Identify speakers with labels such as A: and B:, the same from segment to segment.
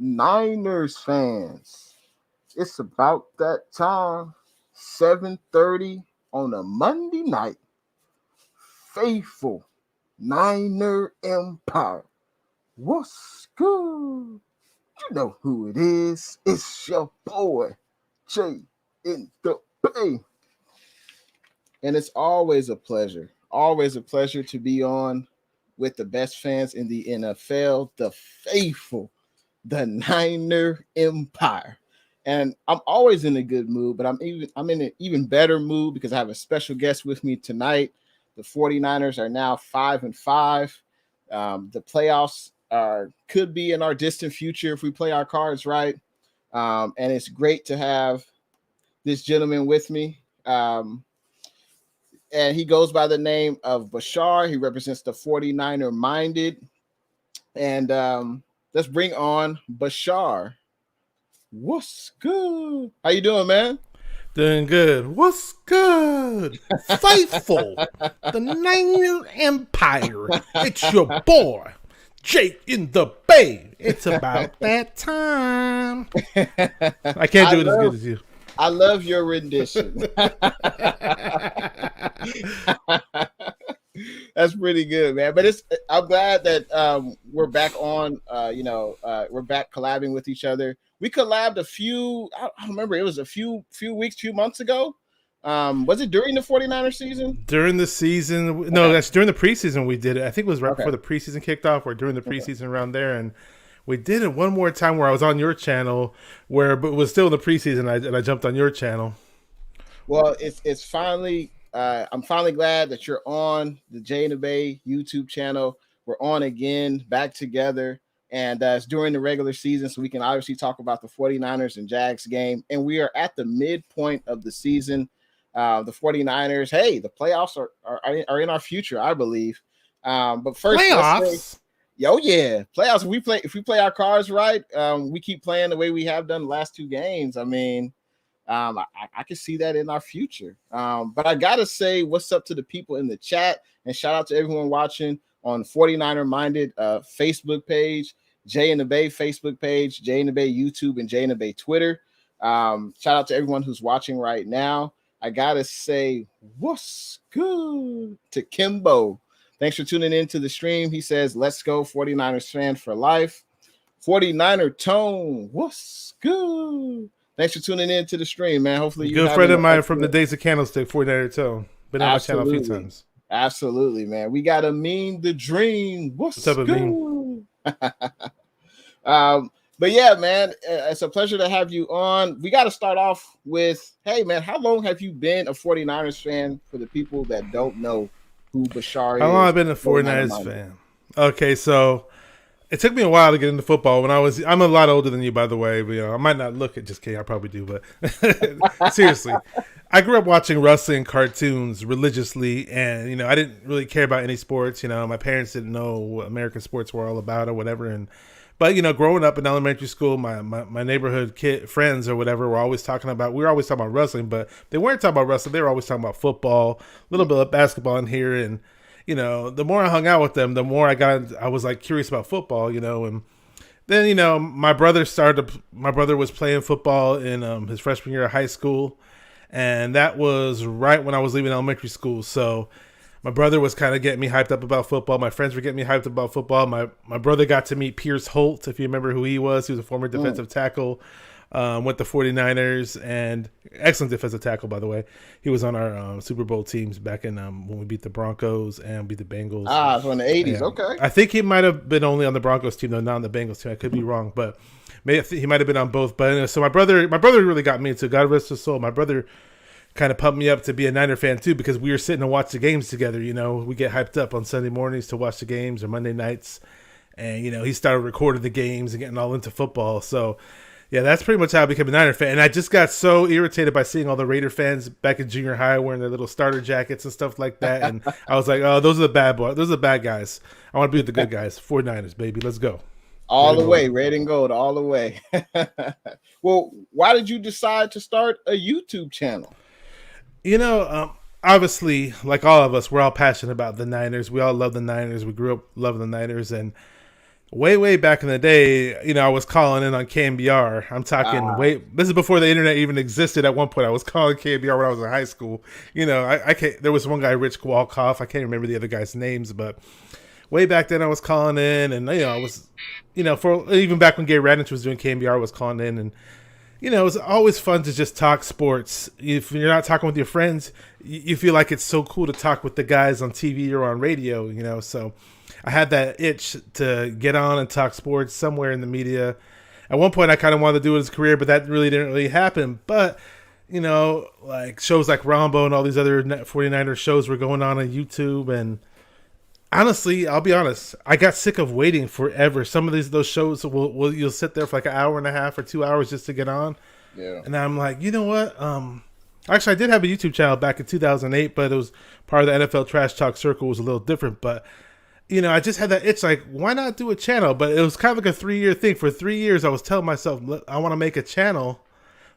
A: Niners fans, it's about that time. 7:30 on a Monday night. Faithful Niner Empire. What's good? You know who it is. It's your boy, Jay in the Bay. And it's always a pleasure to be on with the best fans in the NFL, the faithful, the Niner Empire. And I'm always in a good mood, but I'm in an even better mood because I have a special guest with me tonight. The 49ers are now 5-5. The playoffs could be in our distant future if we play our cards right. And it's great to have this gentleman with me. And he goes by the name of Bashar. He represents the 49er minded. And let's bring on Bashar. What's good? How you doing, man?
B: Doing good. What's good? Faithful. The Niner Empire. It's your boy, Jake in the Bay. It's about that time. I can't do it as good as you.
A: I love your rendition. That's pretty good, man. But I'm glad that we're back on. We're back collabing with each other. We collabed I don't remember, it was a few months ago. Was it during the 49er season?
B: During the season? No, that's during the preseason we did it. I think it was right before the preseason kicked off or during the preseason around there. And we did it one more time where I was on your channel, but it was still in the preseason, and I jumped on your channel.
A: Well, it's finally. I'm finally glad that you're on the Jay and the Bay YouTube channel. We're on again, back together, and it's during the regular season, so we can obviously talk about the 49ers and Jags game. And we are at the midpoint of the season. The 49ers, hey, the playoffs are in our future, I believe. But first,
B: playoffs.
A: Playoffs. If we play our cards right, we keep playing the way we have done the last two games. I mean, I can see that in our future. But I gotta say, what's up to the people in the chat, and shout out to everyone watching on 49er Minded Facebook page, Jay and the Bay Facebook page, Jay and the Bay YouTube, and Jay and the Bay Twitter. Shout out to everyone who's watching right now. I gotta say, what's good to Kimbo. Thanks for tuning in to the stream. He says, let's go 49ers fan for life. 49er Tone, what's good? Thanks for tuning in to the stream, man. Hopefully you
B: good friend of mine from the days of Candlestick, 49er Tone. Been on my channel a few times.
A: Absolutely, man. We got to mean the dream. What's up, good? But yeah, man, it's a pleasure to have you on. We got to start off with, hey, man, how long have you been a 49ers fan for the people that don't know who Bashar is?
B: How long have I been a 49ers fan? Okay, so it took me a while to get into football. I'm a lot older than you, by the way. But, I might not look it, just kidding. I probably do, but seriously. I grew up watching wrestling cartoons religiously, and, I didn't really care about any sports. My parents didn't know what American sports were all about or whatever. But, growing up in elementary school, my neighborhood friends or whatever we were always talking about wrestling, but they weren't talking about wrestling. They were always talking about football, a little bit of basketball in here. And, the more I hung out with them, the more I was like curious about football, and then, my brother was playing football in his freshman year of high school. And that was right when I was leaving elementary school. So my brother was kind of getting me hyped up about football. My friends were getting me hyped up about football. My brother got to meet Pierce Holt, if you remember who he was. He was a former defensive tackle, went to 49ers, and excellent defensive tackle, by the way. He was on our Super Bowl teams back in when we beat the Broncos and beat the Bengals.
A: So in the 80s, yeah. Okay.
B: I think he might have been only on the Broncos team, though, not on the Bengals team. I could be wrong, but he might have been on both. But anyway, so my brother really got me into, God rest his soul. My brother kind of pumped me up to be a Niner fan too, because we were sitting and watch the games together. We get hyped up on Sunday mornings to watch the games or Monday nights, and he started recording the games and getting all into football. So yeah, that's pretty much how I became a Niner fan. And I just got so irritated by seeing all the Raider fans back in junior high wearing their little starter jackets and stuff like that. And I was like, oh, those are the bad boys. Those are the bad guys. I want to be with the good guys. 49ers, baby. Let's go.
A: All the way, red and gold, all the way. Well, why did you decide to start a YouTube channel?
B: Obviously, like all of us, we're all passionate about the Niners. We all love the Niners. We grew up loving the Niners. And way back in the day, I was calling in on KMBR. I'm talking this is before the internet even existed. At one point, I was calling KMBR when I was in high school. I can't. There was one guy, Rich Walkoff. I can't remember the other guys' names, but way back then, I was calling in, and I was, for even back when Gay Radnich was doing KMBR, I was calling in, and it was always fun to just talk sports. If you're not talking with your friends, you feel like it's so cool to talk with the guys on TV or on radio. So I had that itch to get on and talk sports somewhere in the media. At one point, I kind of wanted to do it as a career, but that really didn't really happen. But, like shows like Rombo and all these other 49ers shows were going on YouTube. And honestly, I'll be honest, I got sick of waiting forever. Some of those shows, you'll sit there for like an hour and a half or 2 hours just to get on.
A: Yeah.
B: And I'm like, you know what? Actually, I did have a YouTube channel back in 2008, but it was part of the NFL Trash Talk Circle. It was a little different, but I just had that itch, like, why not do a channel? But it was kind of like a 3-year thing. For 3 years, I was telling myself, I want to make a channel,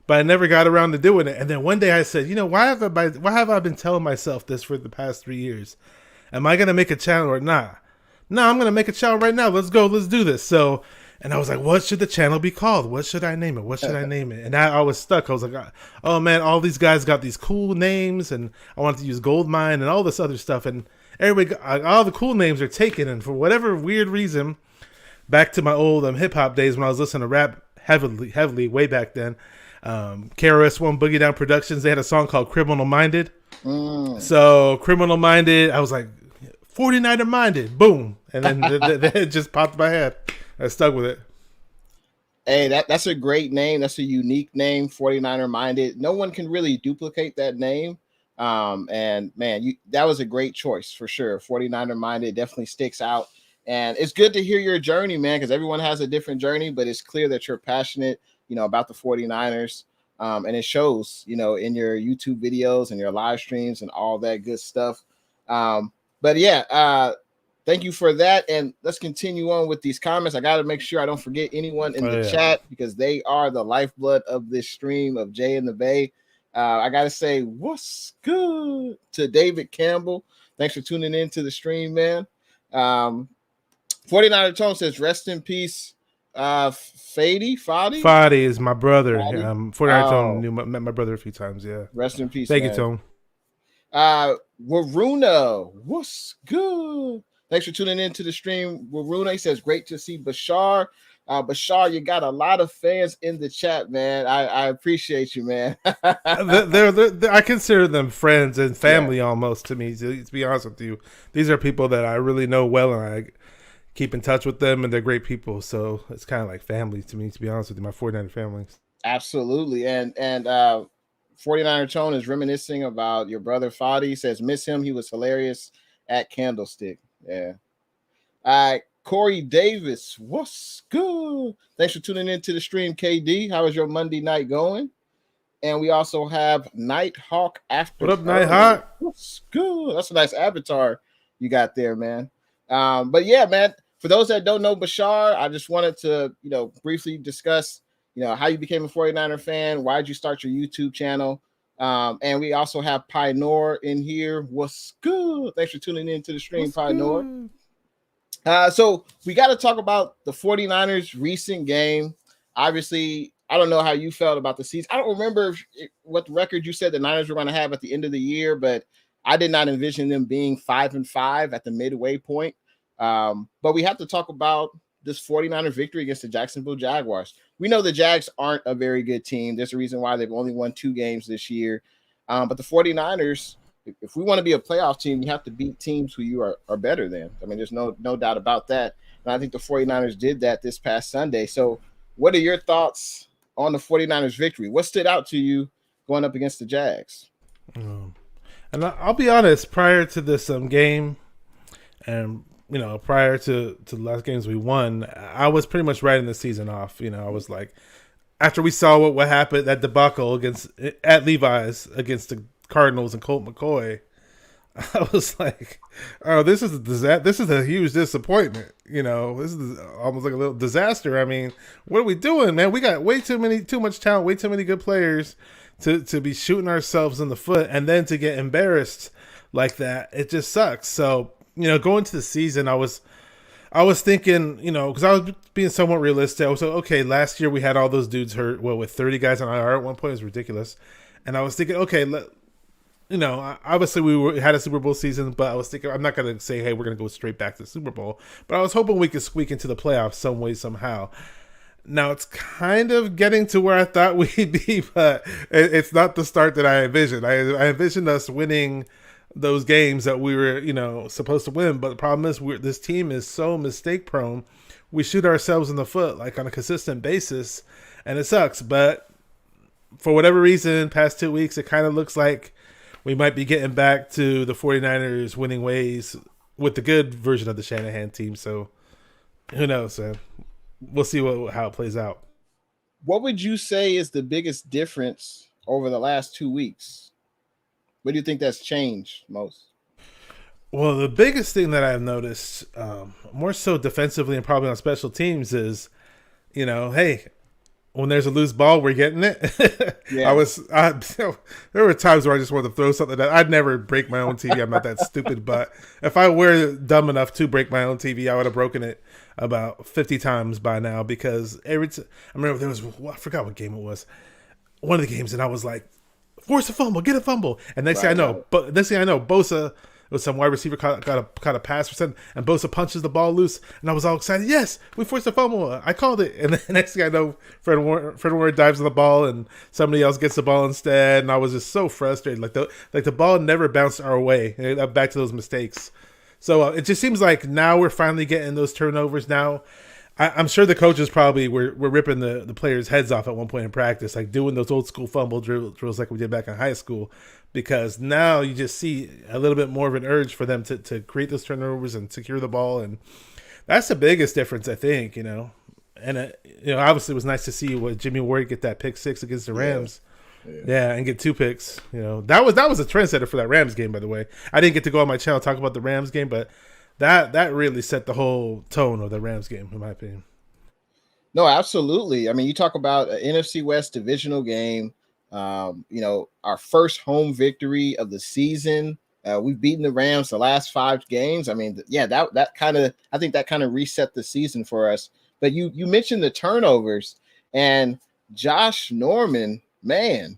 B: but I never got around to doing it. And then one day I said, why have I been telling myself this for the past 3 years? Am I going to make a channel or not? No, I'm going to make a channel right now. Let's go. Let's do this. So, and I was like, what should the channel be called? What should I name it? What should I name it? And I was stuck. I was like, oh, man, all these guys got these cool names, and I wanted to use Goldmine and all this other stuff. And everybody, all the cool names are taken, and for whatever weird reason, back to my old hip hop days when I was listening to rap heavily way back then. KRS-One Boogie Down Productions, they had a song called "Criminal Minded." So "Criminal Minded," I was like, "49er Minded," boom, and then it just popped in my head. I stuck with it.
A: Hey, that's a great name. That's a unique name, 49er Minded. No one can really duplicate that name. And man, that was a great choice for sure. 49er Minded definitely sticks out. And it's good to hear your journey, man, because everyone has a different journey, but it's clear that you're passionate, about the 49ers. And it shows, in your YouTube videos and your live streams and all that good stuff. But yeah, thank you for that. And let's continue on with these comments. I got to make sure I don't forget anyone in the chat, because they are the lifeblood of this stream of Jay in the Bay. I got to say, what's good to David Campbell. Thanks for tuning in to the stream, man. 49er Tone says, rest in peace, Fadi?
B: Fadi is my brother. 49er Tone met my brother a few times, yeah.
A: Rest in peace,
B: Thank
A: man.
B: you, Tone.
A: Waruna, what's good? Thanks for tuning in to the stream. Waruna, he says, great to see Bashar. Bashar, you got a lot of fans in the chat, man. I appreciate you, man.
B: they're I consider them friends and family almost to me, to be honest with you. These are people that I really know well, and I keep in touch with them, and they're great people. So it's kind of like family to me, to be honest with you, my 49er family.
A: Absolutely. And 49er Tone is reminiscing about your brother Fadi. He says, miss him. He was hilarious at Candlestick. Yeah. Corey Davis, what's good? Thanks for tuning in to the stream, KD. How is your Monday night going? And we also have Nighthawk After.
B: What up, Nighthawk?
A: What's good? That's a nice avatar you got there, man. But yeah, man, for those that don't know Bashar, I just wanted to, briefly discuss, how you became a 49er fan. Why did you start your YouTube channel? And we also have Pioneer in here. What's good? Thanks for tuning in to the stream, Pioneer. So we got to talk about the 49ers recent game. Obviously, I don't know how you felt about the season. I don't remember what record you said the Niners were going to have at the end of the year, but I did not envision them being 5-5 at the midway point. But we have to talk about this 49er victory against the Jacksonville Jaguars. We know the Jags aren't a very good team. There's a reason why they've only won 2 games this year. But the 49ers, if we want to be a playoff team, you have to beat teams who you are better than. I mean, there's no doubt about that. And I think the 49ers did that this past Sunday. So what are your thoughts on the 49ers victory? What stood out to you going up against the Jags?
B: And I'll be honest, prior to this game, and prior to the last games we won, I was pretty much writing the season off. I was like, after we saw what happened, that debacle at Levi's against the Cardinals and Colt McCoy, I was like, oh, this is a huge disappointment. This is almost like a little disaster. I mean, what are we doing, man? We got too much talent, way too many good players to be shooting ourselves in the foot, and then to get embarrassed like that. It just sucks. So, going to the season, I was I was thinking, because I was being somewhat realistic. I was like, okay, last year we had all those dudes hurt. Well, with 30 guys on IR at one point, it was ridiculous. And I was thinking, okay, obviously had a Super Bowl season, but I was thinking, I'm not going to say, hey, we're going to go straight back to the Super Bowl. But I was hoping we could squeak into the playoffs some way, somehow. Now it's kind of getting to where I thought we'd be, but it's not the start that I envisioned. I envisioned us winning those games that we were, supposed to win. But the problem is, this team is so mistake prone. We shoot ourselves in the foot like on a consistent basis, and it sucks. But for whatever reason, past 2 weeks, it kind of looks like we might be getting back to the 49ers winning ways with the good version of the Shanahan team. So who knows, man? We'll see how it plays out.
A: What would you say is the biggest difference over the last 2 weeks? What do you think that's changed most?
B: Well, the biggest thing that I've noticed, more so defensively and probably on special teams, is, hey, when there's a loose ball, we're getting it. Yeah. There were times where I just wanted to throw something that I'd never break my own TV. I'm not that stupid, but if I were dumb enough to break my own TV, I would have broken it about 50 times by now, because I remember there was, I forgot what game it was, one of the games, and I was like, force a fumble, get a fumble, and next thing I know, Bosa, it was some wide receiver caught a pass for something, and Bosa punches the ball loose, and I was all excited. Yes, we forced a fumble. I called it, and the next thing I know, Fred Warner dives on the ball, and somebody else gets the ball instead, and I was just so frustrated. Like the ball never bounced our way. Back to those mistakes. So it just seems like now we're finally getting those turnovers. Now, I'm sure the coaches probably were ripping the players' heads off at one point in practice, like doing those old school fumble drills like we did back in high school, because now you just see a little bit more of an urge for them to create those turnovers and secure the ball, and that's the biggest difference, I think. And obviously it was nice to see Jimmy Ward get that pick 6 against the Rams. Yeah, and get 2 picks. That was a trendsetter for that Rams game, by the way. I didn't get to go on my channel and talk about the Rams game, but that really set the whole tone of the Rams game, in my opinion.
A: No, absolutely. I mean, you talk about an NFC West divisional game. Our first home victory of the season. We've beaten the Rams the last 5 games. I mean, that kind of reset the season for us. But you mentioned the turnovers, and Josh Norman, man,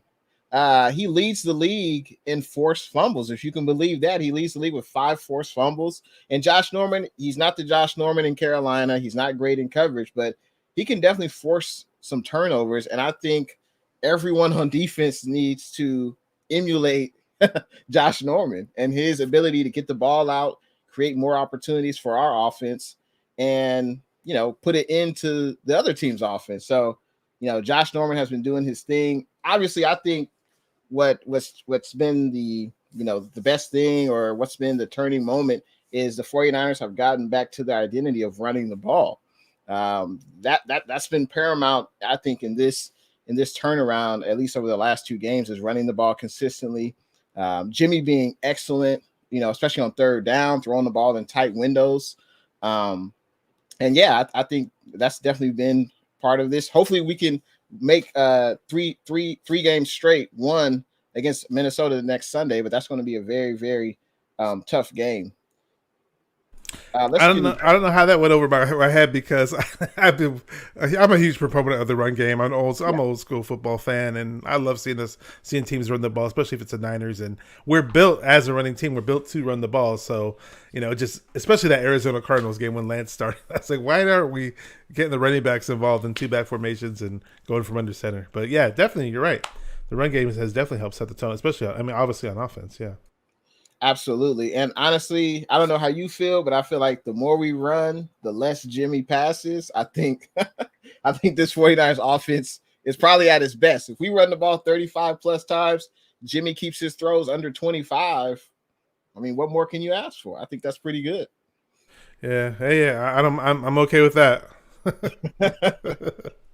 A: he leads the league in forced fumbles. If you can believe that, he leads the league with 5 forced fumbles. And Josh Norman, he's not the Josh Norman in Carolina. He's not great in coverage, but he can definitely force some turnovers. And I think everyone on defense needs to emulate Josh Norman and his ability to get the ball out, create more opportunities for our offense, and, put it into the other team's offense. So, Josh Norman has been doing his thing. Obviously, I think what's been the best thing, or what's been the turning moment, is the 49ers have gotten back to the identity of running the ball. That's been paramount, I think, in this turnaround, at least over the last 2 games, is running the ball consistently. Jimmy being excellent, especially on third down, throwing the ball in tight windows. I think that's definitely been part of this. Hopefully we can make three games straight, one against Minnesota the next Sunday, but that's going to be a very, very tough game.
B: I don't know how that went over my head, because I'm a huge proponent of the run game. I'm an old school football fan, and I love seeing teams run the ball, especially if it's the Niners. And we're built as a running team. We're built to run the ball. So, just especially that Arizona Cardinals game when Lance started, I was like, why aren't we getting the running backs involved in 2-back formations and going from under center? But yeah, definitely, you're right. The run game has definitely helped set the tone, especially, obviously on offense. Yeah.
A: Absolutely. And honestly, I don't know how you feel, but I feel like the more we run, the less Jimmy passes. I think this 49ers offense is probably at its best. If we run the ball 35 plus times, Jimmy keeps his throws under 25. I mean, what more can you ask for? I think that's pretty good.
B: Yeah. Hey, yeah. I'm okay with that.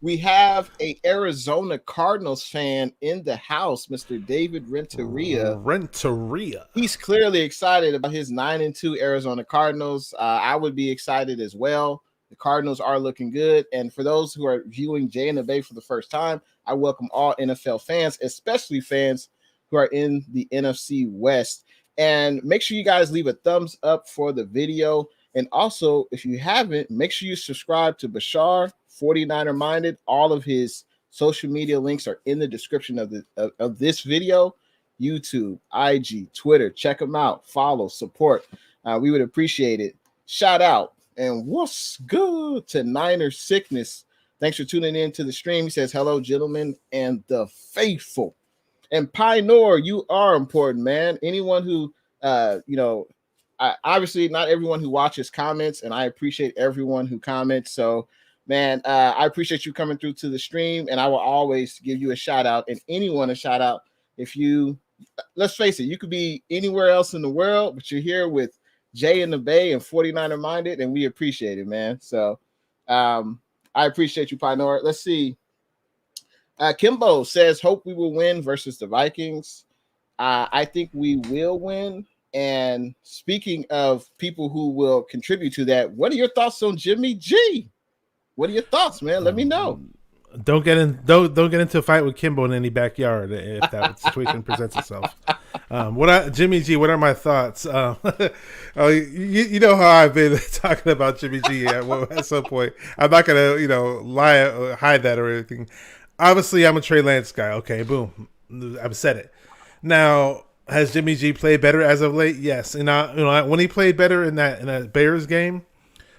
A: We have a Arizona Cardinals fan in the house, Mr. David Renteria. He's clearly excited about his 9-2 Arizona Cardinals. I would be excited as well. The Cardinals are looking good. And for those who are viewing Jay and the Bay for the first time, I welcome all NFL fans, especially fans who are in the NFC West. And make sure you guys leave a thumbs up for the video. And also, if you haven't, make sure you subscribe to Bashar 49er Minded. All of his social media links are in the description of this video. YouTube, IG, Twitter. Check them out. Follow, support. We would appreciate it. Shout out. And what's good to Niner Sickness? Thanks for tuning in to the stream. He says, hello, gentlemen, and the faithful. And Pioneer, you are important, man. Anyone who, obviously not everyone who watches comments, and I appreciate everyone who comments. So, man, I appreciate you coming through to the stream, and I will always give you a shout out and anyone a shout out. If you, let's face it, you could be anywhere else in the world, but you're here with Jay in the Bay and 49er Minded, and we appreciate it, man. So, I appreciate you, Pioneer. Let's see. Kimbo says, hope we will win versus the Vikings. I think we will win. And speaking of people who will contribute to that, what are your thoughts on Jimmy G? What are your thoughts, man? Let me know.
B: Don't get into a fight with Kimbo in any backyard if that situation presents itself. Jimmy G, what are my thoughts? You know how I've been talking about Jimmy G at some point. I'm not gonna lie or hide that or anything. Obviously, I'm a Trey Lance guy. Okay, boom, I've said it. Now, has Jimmy G played better as of late? Yes, and when he played better in that Bears game,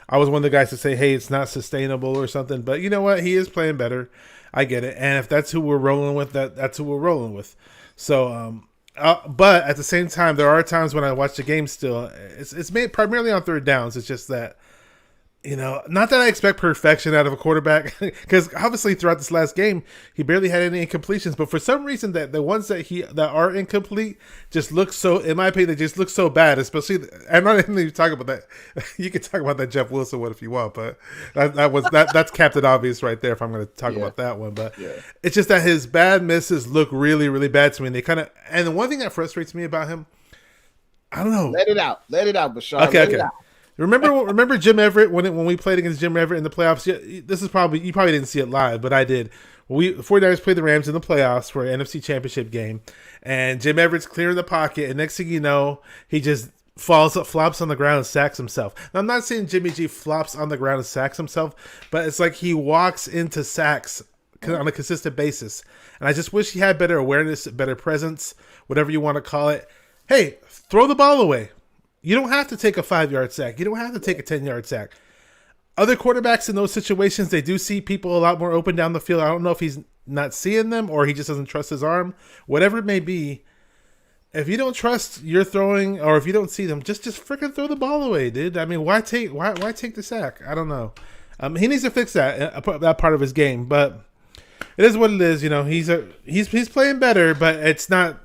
B: I was one of the guys to say, hey, it's not sustainable or something. But you know what? He is playing better. I get it. And if that's who we're rolling with, that's who we're rolling with. So, but at the same time, there are times when I watch the game still. It's made primarily on third downs. It's just that, not that I expect perfection out of a quarterback, because obviously throughout this last game, he barely had any incompletions. But for some reason, that the ones that are incomplete just look so, in my opinion, they just look so bad. Especially, I'm not even talking about that. You can talk about that Jeff Wilson one if you want, but that's Captain Obvious right there. If I'm going to talk about that one, but it's just that his bad misses look really, really bad to me. And and the one thing that frustrates me about him, I don't know.
A: Let it out, Bashar.
B: Okay. Remember Jim Everett when we played against Jim Everett in the playoffs? This is you probably didn't see it live, but I did. The 49ers played the Rams in the playoffs for an NFC Championship game, and Jim Everett's clearing the pocket, and next thing you know, he just flops on the ground and sacks himself. Now, I'm not saying Jimmy G flops on the ground and sacks himself, but it's like he walks into sacks on a consistent basis, and I just wish he had better awareness, better presence, whatever you want to call it. Hey, throw the ball away. You don't have to take a 5-yard sack. You don't have to take a 10-yard sack. Other quarterbacks in those situations, they do see people a lot more open down the field. I don't know if he's not seeing them or he just doesn't trust his arm. Whatever it may be, if you don't trust your throwing or if you don't see them, just freaking throw the ball away, dude. I mean, why take the sack? I don't know. He needs to fix that part of his game, but it is what it is. He's playing better, but it's not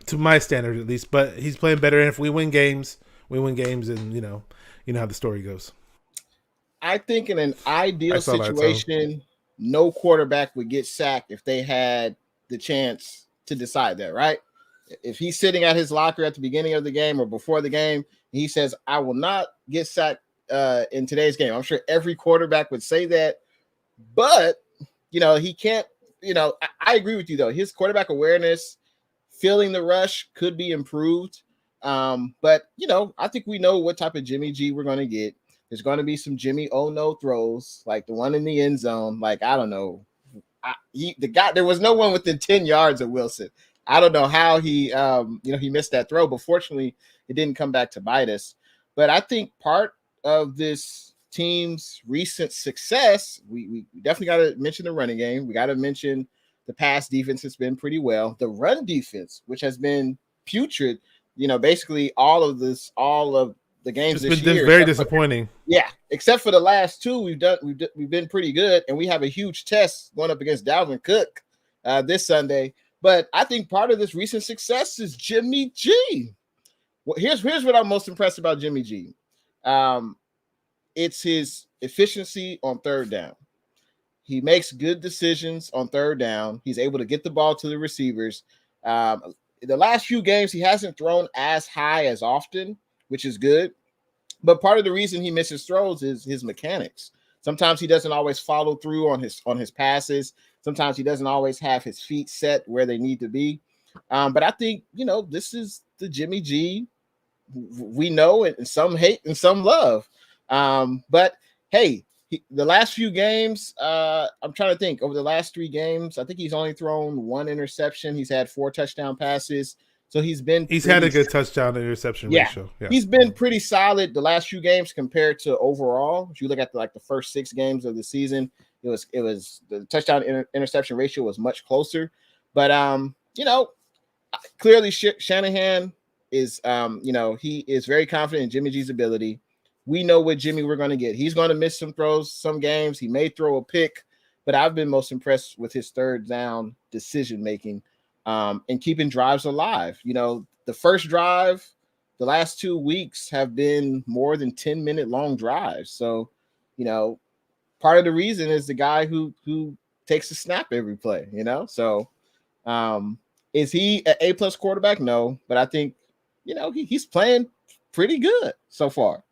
B: to my standard at least, but he's playing better. And if we win games, and you know how the story goes.
A: I think in an ideal situation, no quarterback would get sacked if they had the chance to decide that, right? If he's sitting at his locker at the beginning of the game or before the game, he says, I will not get sacked in today's game. I'm sure every quarterback would say that, but he can't, I agree with you though. His quarterback awareness, feeling the rush could be improved. But I think we know what type of Jimmy G we're going to get. There's going to be some Jimmy no throws, like the one in the end zone. Like, I don't know. There was no one within 10 yards of Wilson. I don't know how he missed that throw, but fortunately it didn't come back to bite us. But I think part of this team's recent success, we definitely got to mention the running game. We got to mention the pass defense has been pretty well. The run defense, which has been putrid, basically all of the games this year.
B: It's very disappointing.
A: Except for the last two, we've been pretty good, and we have a huge test going up against Dalvin Cook this Sunday. But I think part of this recent success is Jimmy G. Well, here's what I'm most impressed about Jimmy G. It's his efficiency on third down. He makes good decisions on third down. He's able to get the ball to the receivers. The last few games, he hasn't thrown as high as often, which is good. But part of the reason he misses throws is his mechanics. Sometimes he doesn't always follow through on his passes. Sometimes he doesn't always have his feet set where they need to be. But I think, this is the Jimmy G we know, and some hate and some love. But hey, the last few games, I'm trying to think. Over the last 3 games, I think he's only thrown 1 interception. He's had 4 touchdown passes. So he's had
B: a good touchdown to interception ratio.
A: Yeah, he's been pretty solid the last few games compared to overall. If you look at the first 6 games of the season, it was the touchdown interception ratio was much closer. But clearly Shanahan is he is very confident in Jimmy G's ability. We know what Jimmy we're going to get. He's going to miss some throws some games. He may throw a pick, but I've been most impressed with his third down decision making. And keeping drives alive. The first drive, the last 2 weeks have been more than 10-minute long drives. So, part of the reason is the guy who takes a snap every play, So, is he an A+ quarterback? No, but I think, he's playing pretty good so far,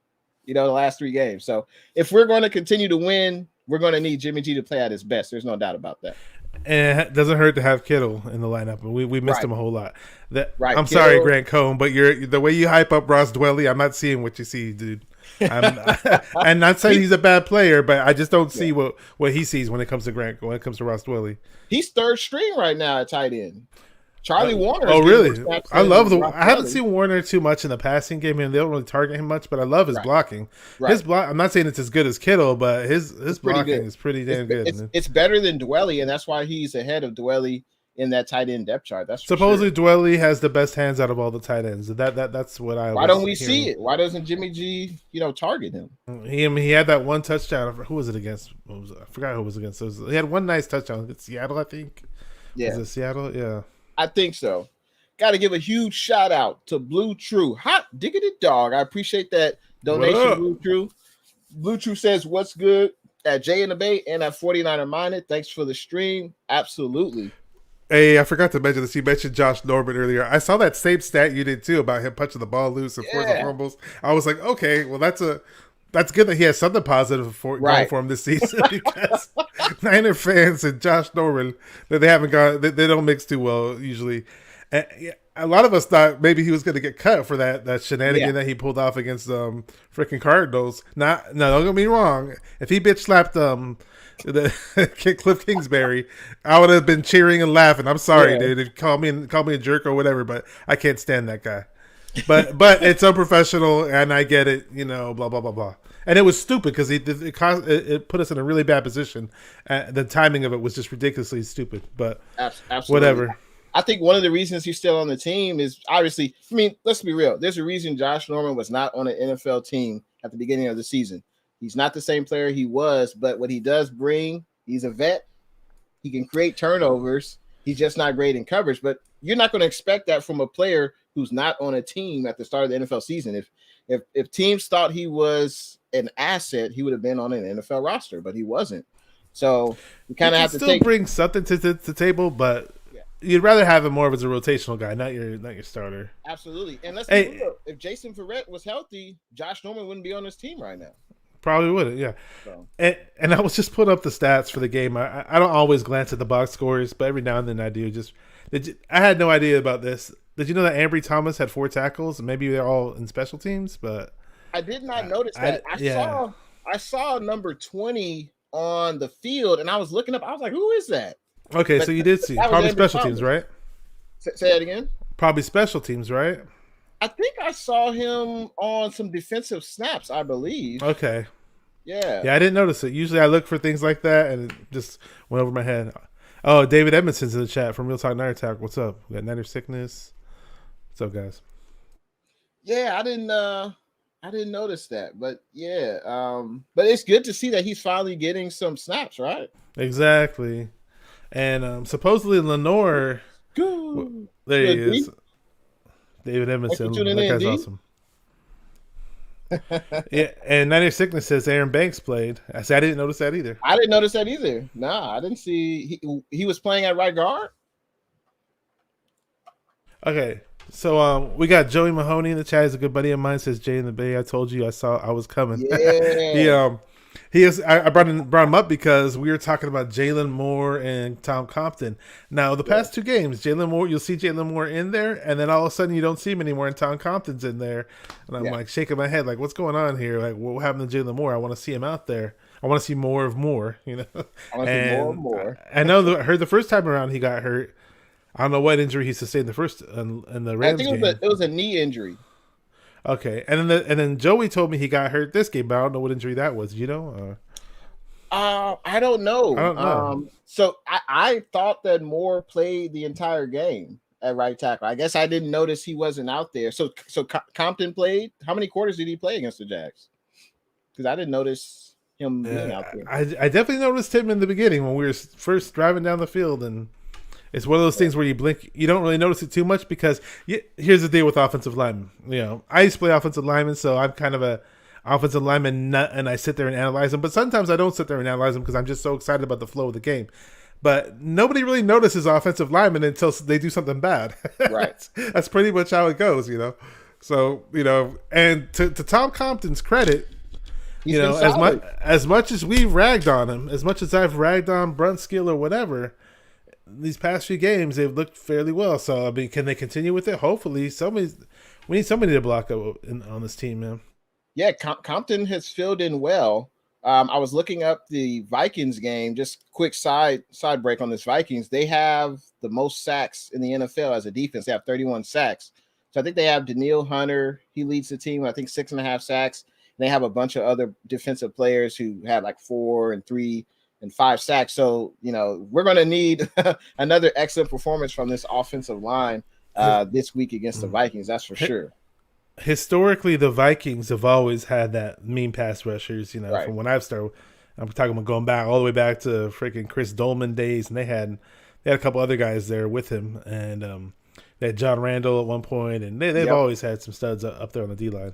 A: the last 3 games. So, if we're going to continue to win, we're going to need Jimmy G to play at his best. There's no doubt about that.
B: And it doesn't hurt to have Kittle in the lineup. We missed him a whole lot. I'm
A: Kittle,
B: sorry, Grant Cohn, but the way you hype up Ross Dwelley, I'm not seeing what you see, dude. I'm not saying he's a bad player, but I just don't see what he sees when it comes to Ross Dwelley.
A: He's third string right now at tight end. Charlie Warner.
B: Oh, really? I haven't seen Warner too much in the passing game, and they don't really target him much. But I love his blocking. Right. His block. I'm not saying it's as good as Kittle, but his blocking is pretty damn good.
A: It's better than Dwelley, and that's why he's ahead of Dwelley in that tight end depth chart. That's
B: supposedly Dwelley has the best hands out of all the tight ends. That's what I.
A: Why don't we see it? Why doesn't Jimmy G target him?
B: He had that one touchdown. Who was it against? I forgot who it was against. He had one nice touchdown against Seattle, I think.
A: Yeah,
B: was it Seattle? Yeah.
A: I think so. Got to give a huge shout out to Blue True. Hot diggity dog. I appreciate that donation, Blue True. Blue True says, what's good at Jay in the Bay and at 49er Minded. Thanks for the stream. Absolutely.
B: Hey, I forgot to mention this. You mentioned Josh Norman earlier. I saw that same stat you did too about him punching the ball loose and forcing fumbles. I was like, okay, well that's good that he has something positive going for him this season because Niner fans and Josh Norman, they don't mix too well usually. And a lot of us thought maybe he was going to get cut for that shenanigan that he pulled off against freaking Cardinals. No, don't get me wrong. If he bitch slapped Cliff Kingsbury, I would have been cheering and laughing. I'm sorry, dude. Call me a jerk or whatever, but I can't stand that guy. But it's unprofessional, and I get it. Blah blah blah blah. And it was stupid because it put us in a really bad position. The timing of it was just ridiculously stupid. But absolutely. Whatever.
A: I think one of the reasons he's still on the team is obviously, let's be real. There's a reason Josh Norman was not on an NFL team at the beginning of the season. He's not the same player he was, but what he does bring, he's a vet. He can create turnovers. He's just not great in coverage. But you're not going to expect that from a player who's not on a team at the start of the NFL season. If teams thought he was an asset, he would have been on an NFL roster, but he wasn't. So you kind of have to
B: still bring something to the table, but you'd rather have him more as a rotational guy, not your starter.
A: Absolutely. And let's be real. If Jason Verrett was healthy, Josh Norman wouldn't be on this team right now.
B: Probably wouldn't, yeah. So. And I was just putting up the stats for the game. I don't always glance at the box scores, but every now and then I do. I had no idea about this. Did you know that Ambry Thomas had 4 tackles? Maybe they're all in special teams, but
A: I did not notice that. I saw number 20 on the field, and I was looking up. I was like, "Who is that?"
B: Okay, so you did see probably special teams, right?
A: Say that again.
B: Probably special teams, right?
A: I think I saw him on some defensive snaps, I believe.
B: Okay.
A: Yeah.
B: Yeah, I didn't notice it. Usually I look for things like that, and it just went over my head. Oh, David Edmondson's in the chat from Real Talk Niner Talk. What's up? We got Niner Sickness. What's up, guys?
A: Yeah, I didn't notice that, but yeah. But it's good to see that he's finally getting some snaps, right?
B: Exactly. And supposedly Lenore, there he is. David Edmondson. That guy's awesome. Yeah, and Niner Sickness says Aaron Banks played. I didn't notice that either.
A: I didn't notice that either. Nah, I didn't see he was playing at right guard.
B: Okay, so we got Joey Mahoney in the chat. He's a good buddy of mine. Says Jay in the Bay. I told you I was coming.
A: Yeah.
B: He is. I brought him up because we were talking about Jalen Moore and Tom Compton. Now, the past two games, Jalen Moore, you'll see Jalen Moore in there, and then all of a sudden you don't see him anymore, and Tom Compton's in there. And I'm like shaking my head, like, what's going on here? Like, what happened to Jalen Moore? I want to see him out there. I want to see more of Moore. You know,
A: I want to see more and more.
B: I know. I heard the first time around he got hurt. I don't know what injury he sustained the first in the Rams
A: I think it was a knee injury.
B: Okay, and then Joey told me he got hurt this game, but I don't know what injury that was. You know?
A: I don't know. So I thought that Moore played the entire game at right tackle. I guess I didn't notice he wasn't out there. So Compton played. How many quarters did he play against the Jags? Because I didn't notice him being out there.
B: I definitely noticed him in the beginning when we were first driving down the field, and it's one of those things where you blink, you don't really notice it too much because here's the deal with offensive linemen. You know, I used to play offensive lineman, so I'm kind of a offensive lineman nut, and I sit there and analyze them. But sometimes I don't sit there and analyze them because I'm just so excited about the flow of the game. But nobody really notices offensive linemen until they do something bad.
A: Right.
B: That's pretty much how it goes, you know. So, you know, and to Tom Compton's credit, you know, as much as we've ragged on him, as much as I've ragged on Brunskill or whatever, these past few games they've looked fairly well. So I mean, can they continue with it? Hopefully, we need somebody to block up on this team, man.
A: Yeah, Compton has filled in well. I was looking up the Vikings game. Just quick side break on this Vikings. They have the most sacks in the NFL as a defense. They have 31 sacks. So I think they have Danielle Hunter. He leads the team. I think 6.5 sacks. And they have a bunch of other defensive players who had like 4 and 3 and 5 sacks. So, you know, we're going to need another excellent performance from this offensive line this week against the Vikings. That's for sure.
B: Historically, the Vikings have always had that mean pass rushers, you know,
A: right.
B: From when I've started. I'm talking about going back all the way back to freaking Chris Dolman days, and they had a couple other guys there with him, and they had John Randall at one point, and they've always had some studs up there on the D line.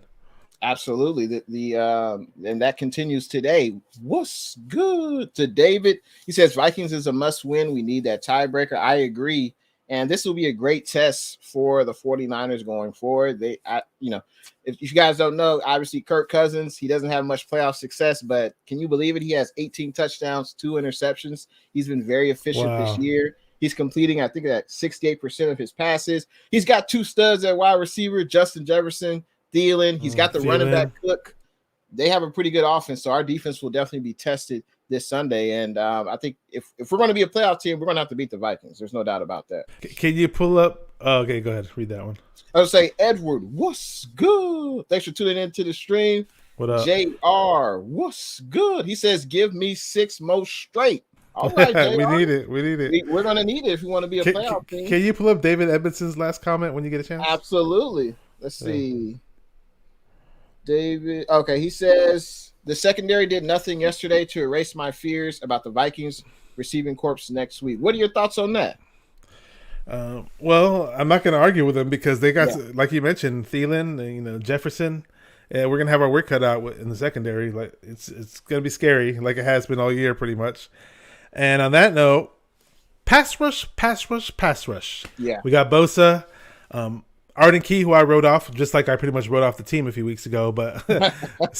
A: Absolutely. And that continues today. What's good to David? He says Vikings is a must win. We need that tiebreaker. I agree. And this will be a great test for the 49ers going forward. If you guys don't know, obviously Kirk Cousins, he doesn't have much playoff success, but can you believe it? He has 18 touchdowns, 2 interceptions. He's been very efficient this year. He's completing, I think, at 68% of his passes. He's got 2 studs at wide receiver, Justin Jefferson, Thielen. He's got the running back Cook. They have a pretty good offense, so our defense will definitely be tested this Sunday. And I think if we're going to be a playoff team, we're going to have to beat the Vikings. There's no doubt about that.
B: Can you pull up? Okay, go ahead. Read that one.
A: I would say, Edward, what's good? Thanks for tuning into the stream.
B: What up?
A: JR, what's good? He says, give me 6 more straight. All right, JR.
B: We need it.
A: We're going to need it if we want to be a playoff team.
B: Can you pull up David Edmondson's last comment when you get a chance?
A: Absolutely. Let's see. David. Okay, he says, the secondary did nothing yesterday to erase my fears about the Vikings receiving corps next week. What are your thoughts on that?
B: Well, I'm not going to argue with them because they got, like you mentioned, Thielen, Jefferson. And we're going to have our work cut out in the secondary. Like it's going to be scary, like it has been all year pretty much. And on that note, pass rush. Yeah. We got Bosa. Arden Key, who I wrote off, just like I pretty much wrote off the team a few weeks ago. But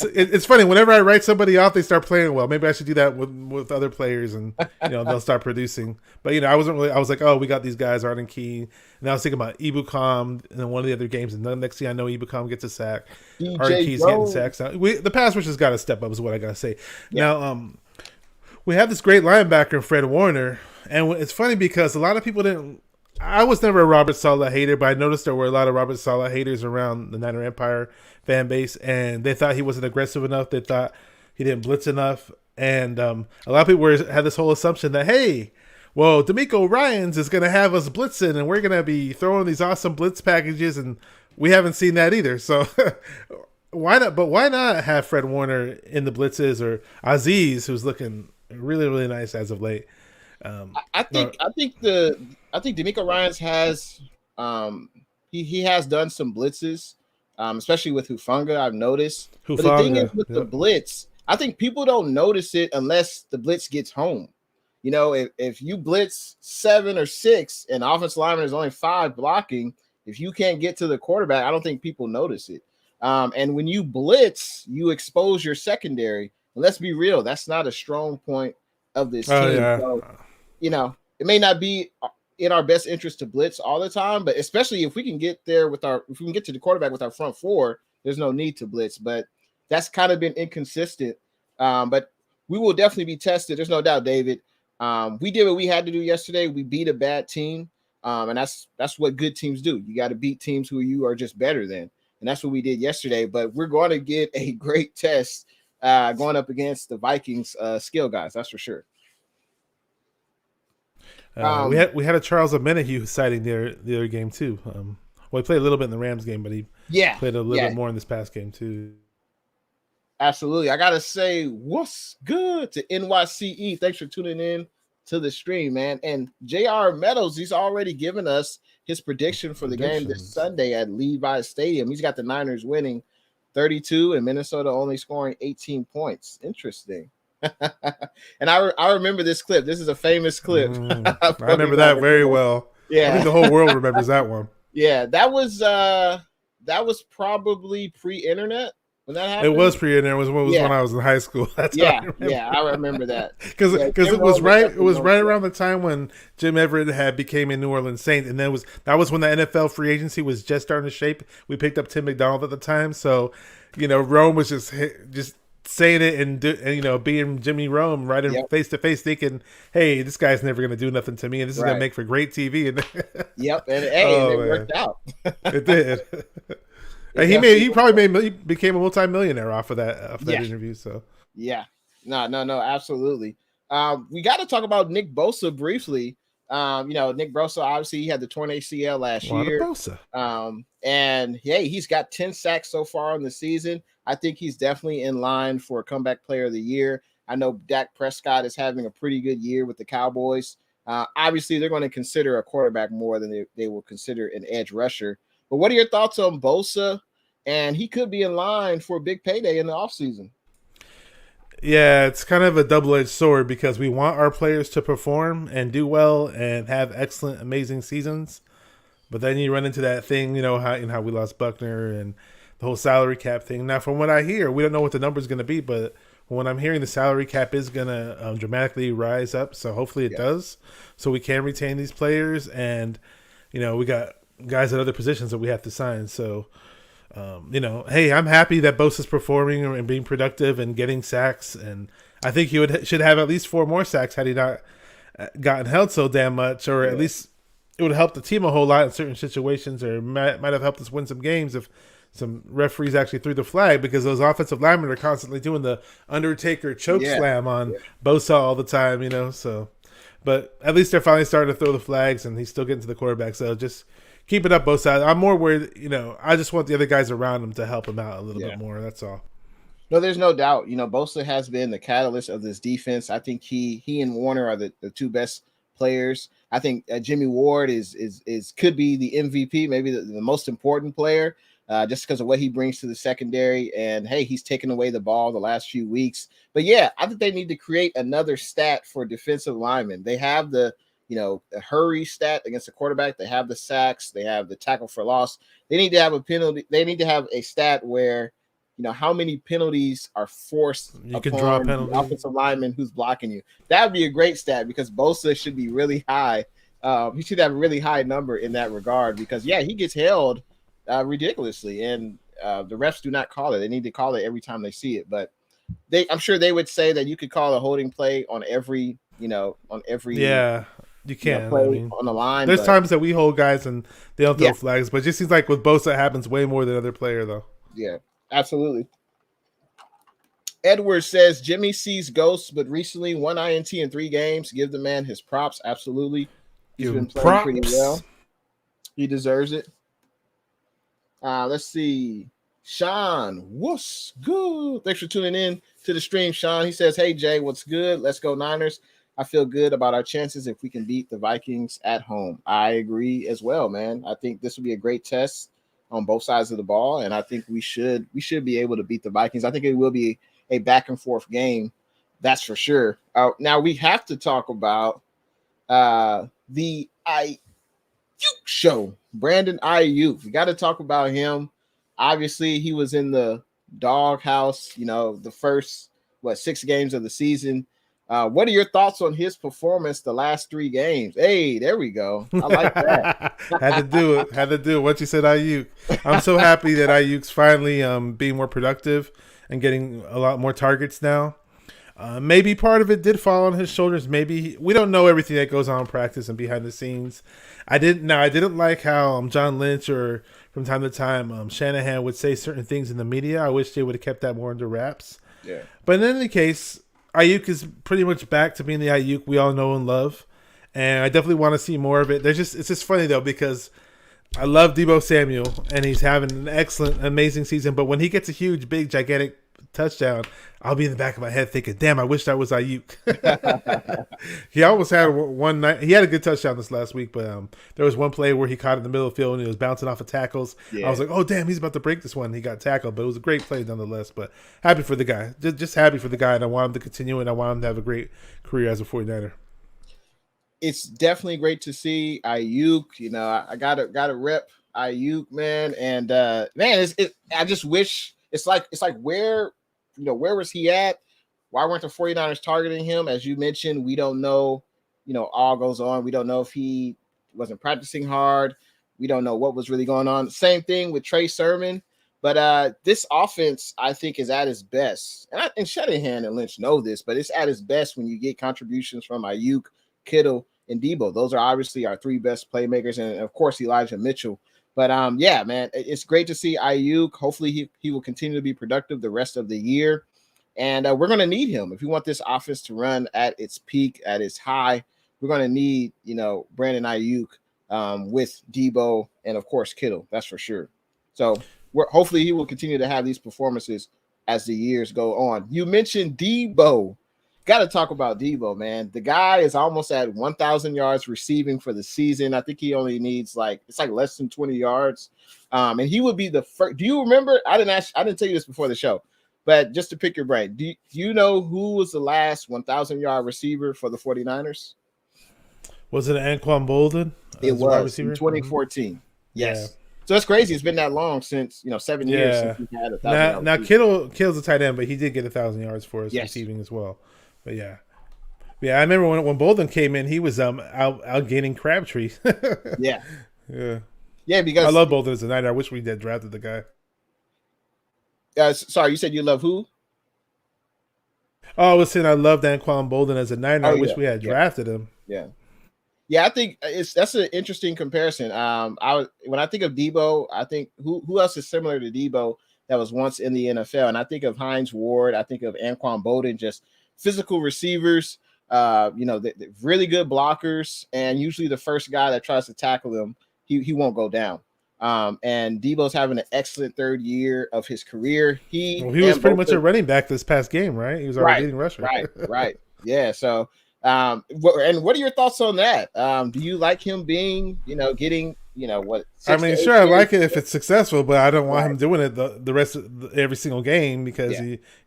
B: it's funny. Whenever I write somebody off, they start playing well. Maybe I should do that with other players, and they'll start producing. But I was like, oh, we got these guys, Arden Key, and I was thinking about Ibukam in one of the other games, and the next thing I know, Ibukam gets a sack. Arden Key's getting sacks. The pass rush has got to step up, is what I got to say. Yeah. Now, we have this great linebacker, Fred Warner, and it's funny because a lot of people didn't. I was never a Robert Saleh hater, but I noticed there were a lot of Robert Saleh haters around the Niner Empire fan base, and they thought he wasn't aggressive enough. They thought he didn't blitz enough, and a lot of people had this whole assumption that, hey, well, D'Amico Ryans is going to have us blitzing, and we're going to be throwing these awesome blitz packages, and we haven't seen that either. So why not? But why not have Fred Warner in the blitzes, or Aziz, who's looking really, really nice as of late?
A: I think D'Amico Ryans has he has done some blitzes, especially with Hufanga. I've noticed. But the thing is with the blitz, I think people don't notice it unless the blitz gets home. If you blitz 7 or 6 and the offensive lineman is only 5 blocking, if you can't get to the quarterback, I don't think people notice it. And when you blitz, you expose your secondary. And let's be real, that's not a strong point of this
B: Oh
A: team.
B: yeah.
A: So, it may not be in our best interest to blitz all the time, but especially if we can get there if we can get to the quarterback with our front four, there's no need to blitz. But that's kind of been inconsistent. But we will definitely be tested. There's no doubt, David. We did what we had to do yesterday. We beat a bad team. And that's what good teams do. You got to beat teams who you are just better than. And that's what we did yesterday. But we're going to get a great test going up against the Vikings skill guys. That's for sure.
B: We had a Charles Omenihu sighting the other game too. Well, he played a little bit in the Rams game, but he played a little bit more in this past game too.
A: Absolutely. I gotta say, what's good to NYCE? Thanks for tuning in to the stream, man. And JR Meadows, he's already given us his prediction for the game this Sunday at Levi Stadium. He's got the Niners winning 32 and Minnesota only scoring 18 points. Interesting. And I remember this clip. This is a famous clip.
B: I remember that very well.
A: Yeah,
B: I think the whole world remembers that one.
A: Yeah, that was probably pre-internet when that happened.
B: It was pre-internet. It was when I was in high school. That's
A: I remember that
B: because it was right around the time when Jim Everett had became a New Orleans Saint, and that was when the NFL free agency was just starting to shape. We picked up Tim McDonald at the time, so Rome was just saying it and being Jimmy Rome right in face to face, thinking, "Hey, this guy's never going to do nothing to me, and this is going to make for great TV." And
A: it worked out.
B: It did. He became a multimillionaire off of that interview. So
A: no, absolutely. We got to talk about Nick Bosa briefly. Nick Bosa, obviously he had the torn ACL last year.
B: Bosa.
A: And he's got 10 sacks so far in the season. I think he's definitely in line for a comeback player of the year. I know Dak Prescott is having a pretty good year with the Cowboys. Obviously, they're going to consider a quarterback more than they will consider an edge rusher. But what are your thoughts on Bosa? And he could be in line for a big payday in the offseason.
B: Yeah, it's kind of a double-edged sword because we want our players to perform and do well and have excellent, amazing seasons. But then you run into that thing, how we lost Buckner and the whole salary cap thing. Now, from what I hear, we don't know what the number is going to be, but when I'm hearing the salary cap is going to dramatically rise up, so hopefully it does, so we can retain these players. And, we got guys at other positions that we have to sign. So, hey, I'm happy that Bosa's performing and being productive and getting sacks. And I think he should have at least 4 more sacks had he not gotten held so damn much, or at least it would help the team a whole lot in certain situations, or might have helped us win some games if some referees actually threw the flag, because those offensive linemen are constantly doing the Undertaker choke slam on Bosa all the time, so. But at least they're finally starting to throw the flags, and he's still getting to the quarterback. So just keep it up, Bosa. I'm more worried, I just want the other guys around him to help him out a little bit more. That's all.
A: No, there's no doubt. Bosa has been the catalyst of this defense. I think he and Warner are the 2 best players. I think Jimmy Ward could be the MVP, maybe the most important player, just because of what he brings to the secondary. And hey, he's taken away the ball the last few weeks. But I think they need to create another stat for defensive linemen. They have the hurry stat against the quarterback. They have the sacks. They have the tackle for loss. They need to have a penalty. They need to have a stat where how many penalties are forced upon the offensive lineman who's blocking you. That would be a great stat, because Bosa should be really high. He should have a really high number in that regard, because he gets held ridiculously, and the refs do not call it. They need to call it every time they see it. But I'm sure they would say that you could call a holding play on every
B: you can
A: play on the line.
B: There's times that we hold guys and they don't throw flags, but it just seems like with Bosa it happens way more than other player though.
A: Yeah. Absolutely. Edward says Jimmy sees ghosts, but recently 1 INT in 3 games. Give the man his props. Absolutely. He's been playing pretty well. He deserves it. Let's see. Sean, what's good? Thanks for tuning in to the stream, Sean. He says, hey, Jay, what's good? Let's go Niners. I feel good about our chances if we can beat the Vikings at home. I agree as well, man. I think this will be a great test on both sides of the ball, and I think we should be able to beat the Vikings. I think it will be a back and forth game, that's for sure. Now we have to talk about the Ayuk show, Brandon Ayuk. We got to talk about him. Obviously, he was in the doghouse, the first 6 games of the season. What are your thoughts on his performance the last 3 games? Hey, there we go. I like that.
B: Had to do it. Had to do it. What you said, Ayuk. I'm so happy that Ayuk's finally being more productive and getting a lot more targets now. Maybe part of it did fall on his shoulders. Maybe we don't know everything that goes on in practice and behind the scenes. I didn't like how John Lynch or from time to time Shanahan would say certain things in the media. I wish they would have kept that more under wraps.
A: Yeah.
B: But in any case, Ayuk is pretty much back to being the Ayuk we all know and love, and I definitely want to see more of it. It's just funny though because I love Deebo Samuel and he's having an excellent, amazing season. But when he gets a huge, big, gigantic touchdown, I'll be in the back of my head thinking, "Damn, I wish that was Ayuk." He almost had one night. He had a good touchdown this last week, but there was one play where he caught it in the middle of the field and he was bouncing off of tackles. Yeah. I was like, "Oh, damn, he's about to break this one." He got tackled, but it was a great play nonetheless. But happy for the guy, just happy for the guy, and I want him to continue, and I want him to have a great career as a 49er.
A: It's definitely great to see Ayuk. You know, I gotta rep Ayuk, man, and man, I just wish it's like where. You know, where was he at? Why weren't the 49ers targeting him? As you mentioned, we don't know, all goes on. We don't know if he wasn't practicing hard. We don't know what was really going on. Same thing with Trey Sermon. But this offense, I think, is at its best. And Shanahan and Lynch know this, but it's at its best when you get contributions from Ayuk, Kittle, and Deebo. Those are obviously our 3 best playmakers. And, of course, Elijah Mitchell. But, yeah, man, it's great to see Ayuk. Hopefully he will continue to be productive the rest of the year. And we're going to need him. If we want this offense to run at its peak, at its high, we're going to need, Brandon Ayuk with Deebo and, of course, Kittle. That's for sure. So hopefully he will continue to have these performances as the years go on. You mentioned Deebo. Got to talk about Deebo, man. The guy is almost at 1,000 yards receiving for the season. I think he only needs it's less than 20 yards. And he would be the first. Do you remember? I didn't tell you this before the show, but just to pick your brain, do you know who was the last 1,000-yard receiver for the 49ers?
B: Was it Anquan Bolden?
A: It was in 2014. Mm-hmm. Yes. Yeah. So it's crazy. It's been that long since 7 years since we had 1,000.
B: Now Kittle's a tight end, but he did get 1,000 yards for us receiving as well. But yeah, I remember when Bolden came in, he was out gaining Crabtree.
A: Yeah. Because
B: I love Bolden as a Niner. I wish we had drafted the guy.
A: Sorry, you said you love who?
B: Oh, I was saying I loved Anquan Bolden as a Niner. I wish we had drafted him.
A: Yeah, I think that's an interesting comparison. When I think of Deebo, I think who else is similar to Deebo that was once in the NFL, and I think of Hines Ward. I think of Anquan Bolden, just physical receivers, the really good blockers, and usually the first guy that tries to tackle them, he won't go down. And Deebo's having an excellent 3rd year of his career. He was
B: pretty much a running back this past game, right? He was our leading rusher.
A: Right. Yeah. So, and what are your thoughts on that? Do you like him being, getting, what?
B: I mean, sure, I like it if it's successful, but I don't want him doing it the rest of every single game because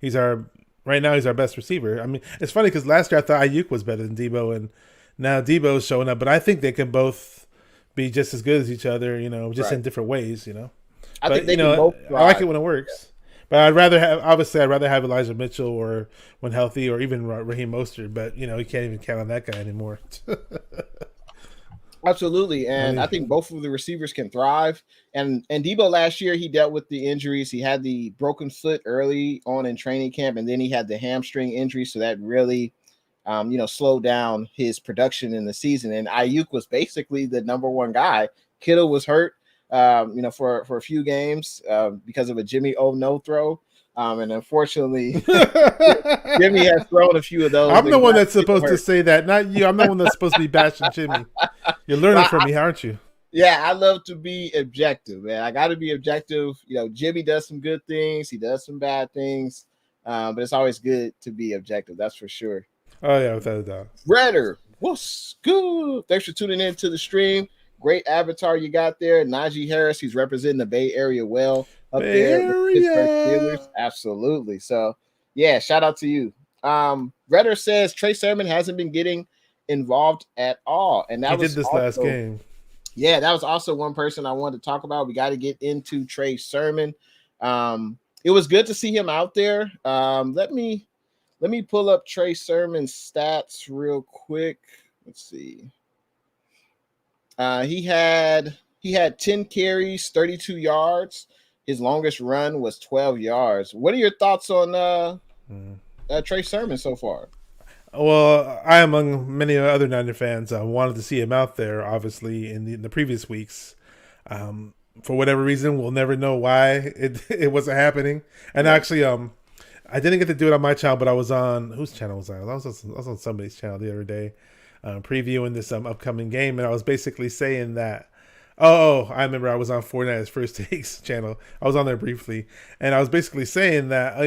B: he's our. Right now, he's our best receiver. I mean, it's funny because last year I thought Ayuk was better than Deebo, and now Deebo's showing up. But I think they can both be just as good as each other, just in different ways,
A: I think they can both thrive.
B: I like it when it works. Yeah. But I'd rather have Elijah Mitchell or when healthy or even Raheem Mostert. But, you can't even count on that guy anymore.
A: Absolutely. And I think both of the receivers can thrive. And Deebo last year, he dealt with the injuries. He had the broken foot early on in training camp, and then he had the hamstring injury. So that really, slowed down his production in the season. And Ayuk was basically the number 1 guy. Kittle was hurt, for a few games because of a Jimmy no throw. And unfortunately, Jimmy has thrown a few of those.
B: I'm the one that's supposed to say that, not you. I'm the one that's supposed to be bashing Jimmy. You're learning from me, aren't you?
A: Yeah, I love to be objective, man. I got to be objective. Jimmy does some good things. He does some bad things. But it's always good to be objective. That's for sure.
B: Oh, yeah, without a doubt.
A: Redder, what's good? Thanks for tuning in to the stream. Great avatar you got there. Najee Harris, he's representing the Bay Area well up there. The Pittsburgh Steelers. Absolutely. So, yeah, shout out to you. Redder says Trey Sermon hasn't been getting involved at all. And that was
B: did this last game.
A: Yeah, that was also one person I wanted to talk about. We got to get into Trey Sermon. It was good to see him out there. Let me Let me pull up Trey Sermon's stats real quick. Let's see. He had 10 carries, 32 yards. His longest run was 12 yards. What are your thoughts on Trey Sermon so far?
B: Well, I, among many other Niner fans, wanted to see him out there, obviously, in the previous weeks. For whatever reason, we'll never know why it wasn't happening. And actually, I didn't get to do it on my channel, but I was on, whose channel was I? I was on somebody's channel the other day, previewing this upcoming game, and I was basically saying that. Oh, I remember I was on Fortnite's First Takes channel. I was on there briefly, and I was basically saying that,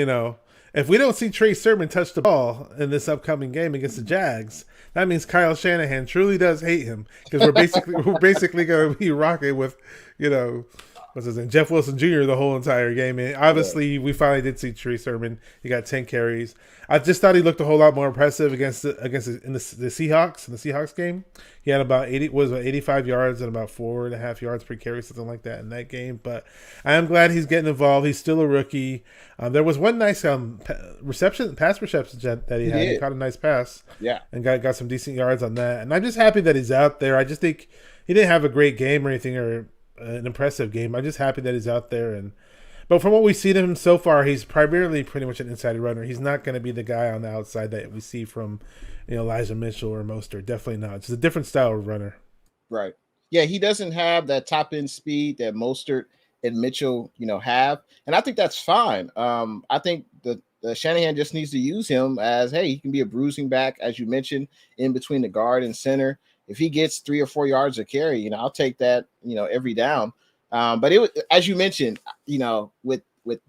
B: if we don't see Trey Sermon touch the ball in this upcoming game against the Jags, that means Kyle Shanahan truly does hate him, because we're basically going to be rocking with, what's his name, Jeff Wilson Jr. the whole entire game. And obviously, we finally did see Trey Sermon. He got 10 carries. I just thought he looked a whole lot more impressive against the Seahawks in the Seahawks game. He had about 85 yards and about 4.5 yards per carry, something like that in that game. But I am glad he's getting involved. He's still a rookie. There was one nice pass reception that he had. He caught a nice pass, and got some decent yards on that. And I'm just happy that he's out there. I just think he didn't have a great game or anything, or an impressive game. I'm just happy that he's out there. But from what we see of him so far, he's primarily pretty much an inside runner. He's not going to be the guy on the outside that we see from Elijah Mitchell or Mostert. Definitely not. It's a different style of runner.
A: Right. Yeah, he doesn't have that top end speed that Mostert and Mitchell, have, and I think that's fine. I think the Shanahan just needs to use him as, hey, he can be a bruising back, as you mentioned, in between the guard and center. If he gets 3 or 4 yards of carry, I'll take that, every down. But it was, as you mentioned, with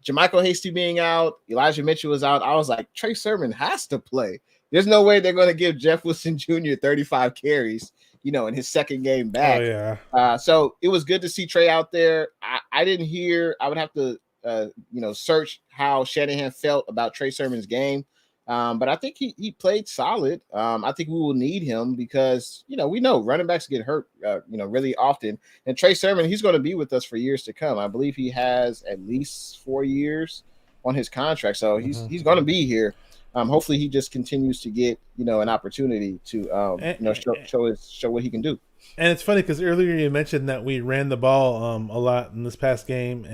A: Jermichael Hasty being out, Elijah Mitchell was out. I was like, Trey Sermon has to play. There's no way they're going to give Jeff Wilson Jr. 35 carries, in his second game back.
B: Oh, yeah.
A: So it was good to see Trey out there. I didn't hear. I would have to, search how Shanahan felt about Trey Sermon's game. But I think he played solid. I think we will need him because, we know running backs get hurt, really often. And Trey Sermon, he's going to be with us for years to come. I believe he has at least 4 years on his contract. So he's going to be here. Hopefully he just continues to get, an opportunity to, show what he can do.
B: And it's funny because earlier you mentioned that we ran the ball a lot in this past game,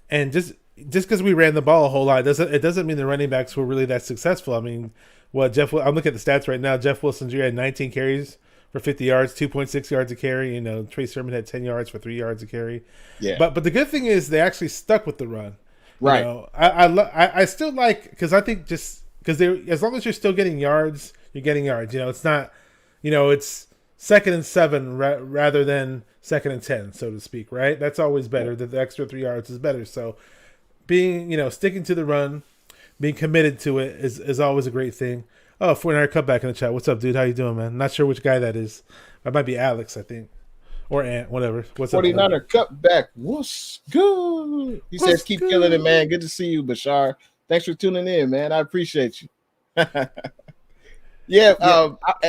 B: and just because we ran the ball a whole lot doesn't mean the running backs were really that successful. I mean, I'm looking at the stats right now. Jeff Wilson Jr. had 19 carries for 50 yards, 2.6 yards a carry. Trey Sermon had 10 yards for 3 yards a carry. Yeah. But the good thing is they actually stuck with the run.
A: Right.
B: I still like, because I think just because as long as you're still getting yards, you're getting yards. It's not, it's 2nd and 7 rather than 2nd and 10, so to speak. Right. That's always better. Yeah. The extra 3 yards is better. So being, sticking to the run, being committed to it is always a great thing. Oh, 49er Cutback in the chat. What's up, dude? How you doing, man? Not sure which guy that is. That might be Alex, I think. Or Ant, whatever. What's
A: 49er
B: up?
A: 49er Cutback. What's good? He says, keep killing it, man. Good to see you, Bashar. Thanks for tuning in, man. I appreciate you. Yeah.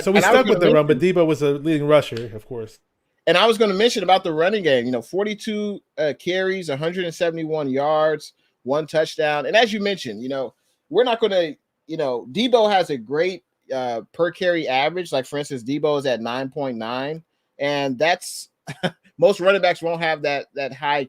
B: So we stuck with the run, but Debo was a leading rusher, of course.
A: And I was going to mention about the running game, 42 carries, 171 yards, 1 touchdown. And as you mentioned, we're not going to, Debo has a great per carry average. Like, for instance, Debo is at 9.9. And that's most running backs won't have that high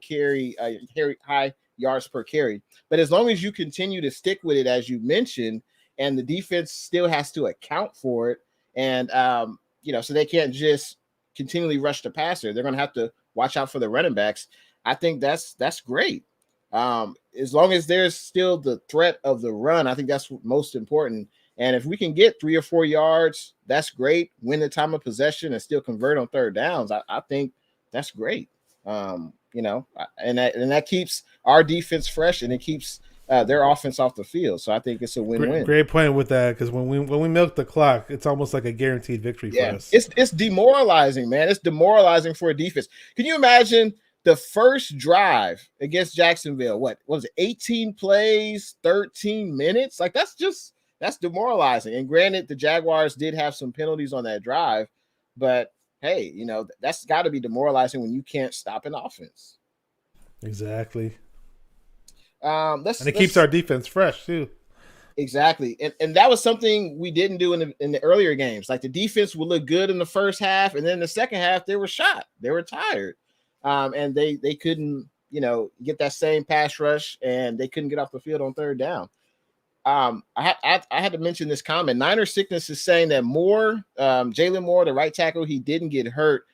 A: high yards per carry. But as long as you continue to stick with it, as you mentioned, and the defense still has to account for it, and so they can't just continually rush the passer. They're going to have to watch out for the running backs. I think that's great. As long as there's still the threat of the run, I think that's most important. And if we can get 3 or 4 yards, that's great. Win the time of possession and still convert on third downs. I think that's great. And that keeps our defense fresh, and it keeps their offense off the field. So I think it's a win-win.
B: Great point with that, because when we milk the clock, it's almost like a guaranteed victory for us.
A: It's demoralizing, man. It's demoralizing for a defense. Can you imagine the first drive against Jacksonville? What was it? 18 plays, 13 minutes. Like, that's demoralizing. And granted, the Jaguars did have some penalties on that drive, but hey, that's got to be demoralizing when you can't stop an offense.
B: Exactly.
A: And
B: it keeps our defense fresh too.
A: Exactly. And that was something we didn't do in the earlier games. Like the defense would look good in the first half, and then the second half they were shot. They were tired. And they couldn't, get that same pass rush, and they couldn't get off the field on third down. I had to mention this comment. Niner Sickness is saying that Jalen Moore, the right tackle, he didn't get hurt.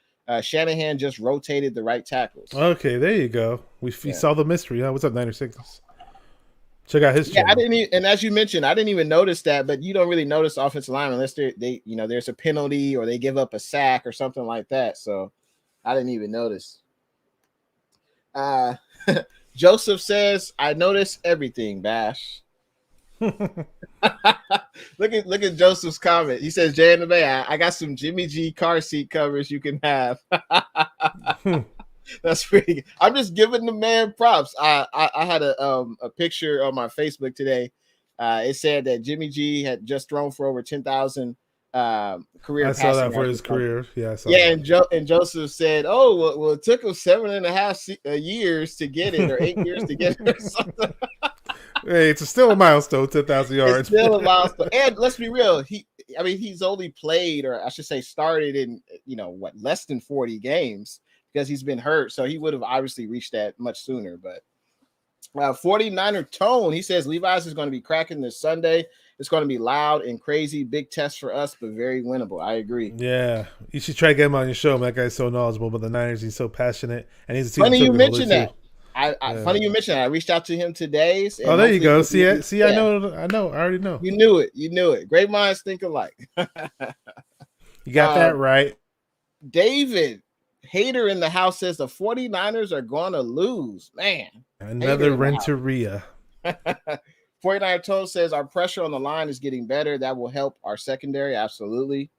A: Shanahan just rotated the right tackles.
B: Okay, there you go. We saw the mystery. Huh? What's up, Niner Sickness? Check out his channel.
A: I didn't even, and as you mentioned, I didn't even notice that, but you don't really notice offensive linemen unless there's a penalty or they give up a sack or something like that. So I didn't even notice. Joseph says, I notice everything, Bash. Look at Joseph's comment. He says, Jay in the Bay, I got some Jimmy G car seat covers you can have. That's pretty good. I'm just giving the man props. I had a picture on my Facebook today. It said that Jimmy G had just thrown for over 10,000 career.
B: I saw that for his career. Yeah, I saw
A: that. And Joseph said, "Oh, well, it took him 7.5 years to get it, or 8 years to get it, or something."
B: Hey, it's still a milestone, 10,000 yards.
A: It's still a milestone. And let's be real, he's only played, or I should say, started in less than 40 games because he's been hurt. So he would have obviously reached that much sooner. But 49er Tone, he says Levi's is going to be cracking this Sunday. It's going to be loud and crazy. Big test for us, but very winnable. I agree.
B: Yeah. You should try to get him on your show. That guy's so knowledgeable about the Niners. He's so passionate. And he's a
A: funny you mentioned that. Funny you mentioned that. I reached out to him today.
B: Oh, there you go. See, I know. I already know.
A: You knew it. Great minds think alike.
B: You got that right.
A: David, hater in the house, says the 49ers are going to lose. Man.
B: Another Renteria.
A: 49er Toad says our pressure on the line is getting better. That will help our secondary. Absolutely.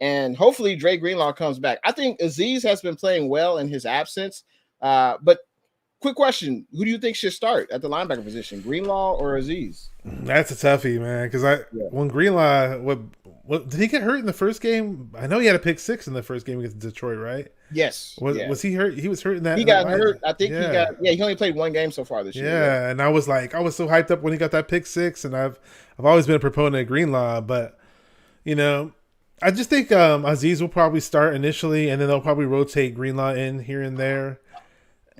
A: And hopefully Dre Greenlaw comes back. I think Azeez has been playing well in his absence. But quick question. Who do you think should start at the linebacker position, Greenlaw or Azeez?
B: That's a toughie, man. Because when Greenlaw, what did he get hurt in the first game? I know he had a pick 6 in the first game against Detroit, right?
A: Yes.
B: Was he hurt? He was hurt in that.
A: He got hurt. I think he only played one game so far this year.
B: Yeah, and I was so hyped up when he got that pick 6, and I've always been a proponent of Greenlaw, but I just think Azeez will probably start initially, and then they'll probably rotate Greenlaw in here and there.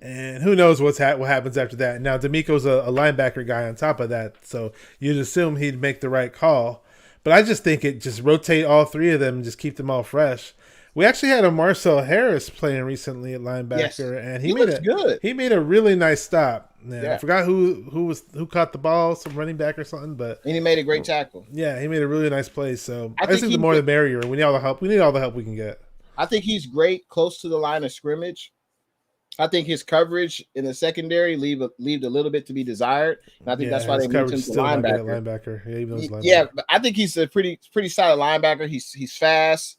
B: And who knows what happens after that. Now, D'Amico's a linebacker guy on top of that, so you'd assume he'd make the right call. But I just think just rotate all three of them and just keep them all fresh. We actually had a Marcel Harris playing recently at linebacker, and he made a really nice stop. Yeah. I forgot who caught the ball, some running back or something, and
A: he made a great tackle.
B: Yeah, he made a really nice play. So I think the more the merrier. We need all the help. We need all the help we can get.
A: I think he's great close to the line of scrimmage. I think his coverage in the secondary leave a little bit to be desired. And I think that's why they moved him to linebacker. Yeah, but I think he's a pretty solid linebacker. He's fast.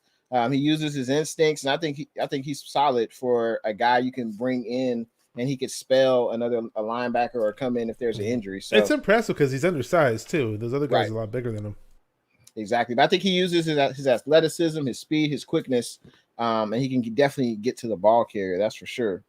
A: He uses his instincts, and I think he's solid for a guy you can bring in, and he could spell a linebacker or come in if there's an injury. So
B: it's impressive because he's undersized too. Those other guys are a lot bigger than him.
A: Exactly, but I think he uses his athleticism, his speed, his quickness, and he can definitely get to the ball carrier. That's for sure.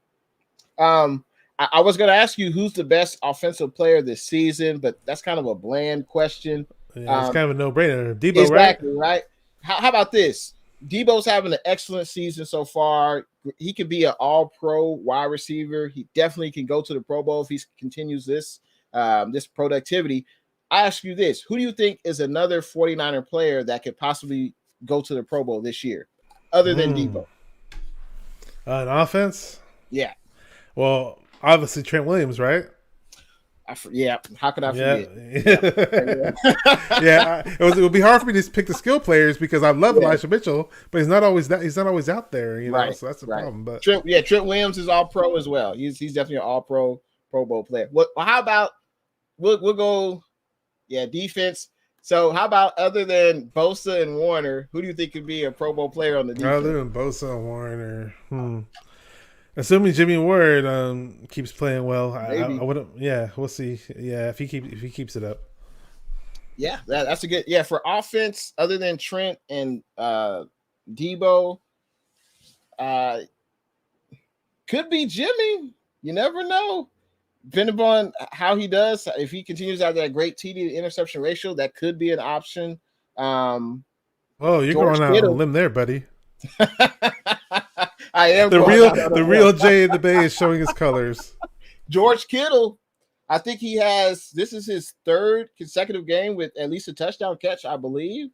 A: I was going to ask you who's the best offensive player this season, but that's kind of a bland question.
B: Yeah, it's kind of a no-brainer. Debo,
A: exactly, right? How about this? Debo's having an excellent season so far. He could be an all-pro wide receiver. He definitely can go to the Pro Bowl if he continues this productivity. I ask you this. Who do you think is another 49er player that could possibly go to the Pro Bowl this year other than Debo?
B: An offense?
A: Yeah.
B: Well, obviously Trent Williams, right?
A: Yeah. How could I forget?
B: It would be hard for me to pick the skill players because I love Elijah Mitchell, but he's not always out there,
A: right,
B: so that's the problem. But
A: Trent Williams is all pro as well. He's definitely an all pro Bowl player. Well, how about we'll go defense. So how about other than Bosa and Warner, who do you think could be a Pro Bowl player on the defense?
B: Other than Bosa and Warner, assuming Jimmy Ward keeps playing well, I wouldn't. Yeah, we'll see. Yeah, if he keeps it up.
A: Yeah, that's a good. Yeah, for offense, other than Trent and Debo, could be Jimmy. You never know. depending upon how he does, if he continues to have that great TD to interception ratio, that could be an option.
B: Oh, you're
A: George
B: going out on a
A: Kittle.
B: limb there, buddy.
A: I am
B: The
A: going
B: real
A: out on a
B: the
A: limb.
B: real Jay intheBay is showing his colors.
A: George Kittle, I think this is his third consecutive game with at least a touchdown catch, I believe.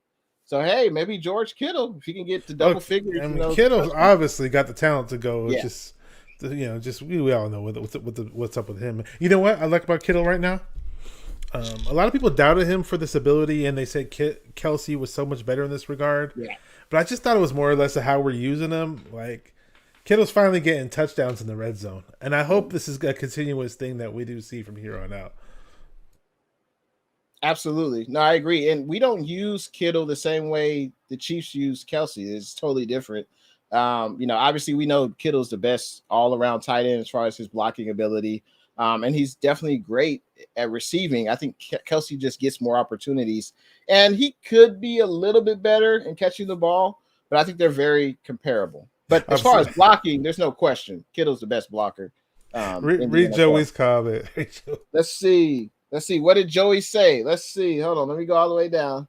A: So, hey, maybe George Kittle, if he can get to double figures.
B: I mean, Kittle's obviously got the talent to go. It's
A: Yeah.
B: just we all know what's up with him. You know what I like about Kittle right now? A lot of people doubted him for this ability, and they said Kelsey was so much better in this regard.
A: Yeah.
B: But I just thought it was more or less of how we're using him. Like, Kittle's finally getting touchdowns in the red zone, and I hope this is a continuous thing that we do see from here on out.
A: Absolutely. No, I agree. And we don't use Kittle the same way the Chiefs use Kelsey. It's totally different. Obviously we know Kittle's the best all-around tight end as far as his blocking ability. And he's definitely great at receiving. I think Kelsey just gets more opportunities, and he could be a little bit better in catching the ball, but I think they're very comparable. But as far as blocking, there's no question. Kittle's the best blocker.
B: Read Joey's comment.
A: Let's see. What did Joey say? Let's see. Hold on. Let me go all the way down.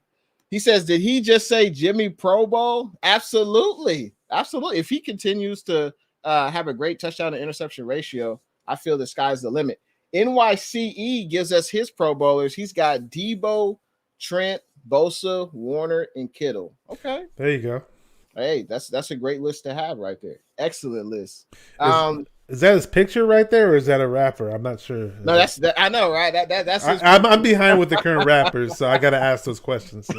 A: He says, did he just say Jimmy Pro Bowl? Absolutely. Absolutely. If he continues to have a great touchdown to interception ratio, I feel the sky's the limit. NYCE gives us his Pro Bowlers. He's got Debo, Trent, Bosa, Warner, and Kittle. Okay.
B: There you go.
A: Hey, that's a great list to have right there. Excellent list.
B: Is that his picture right there, or is that a rapper? I'm not sure.
A: No, I know, right? That's.
B: I'm behind with the current rappers, so I got to ask those questions.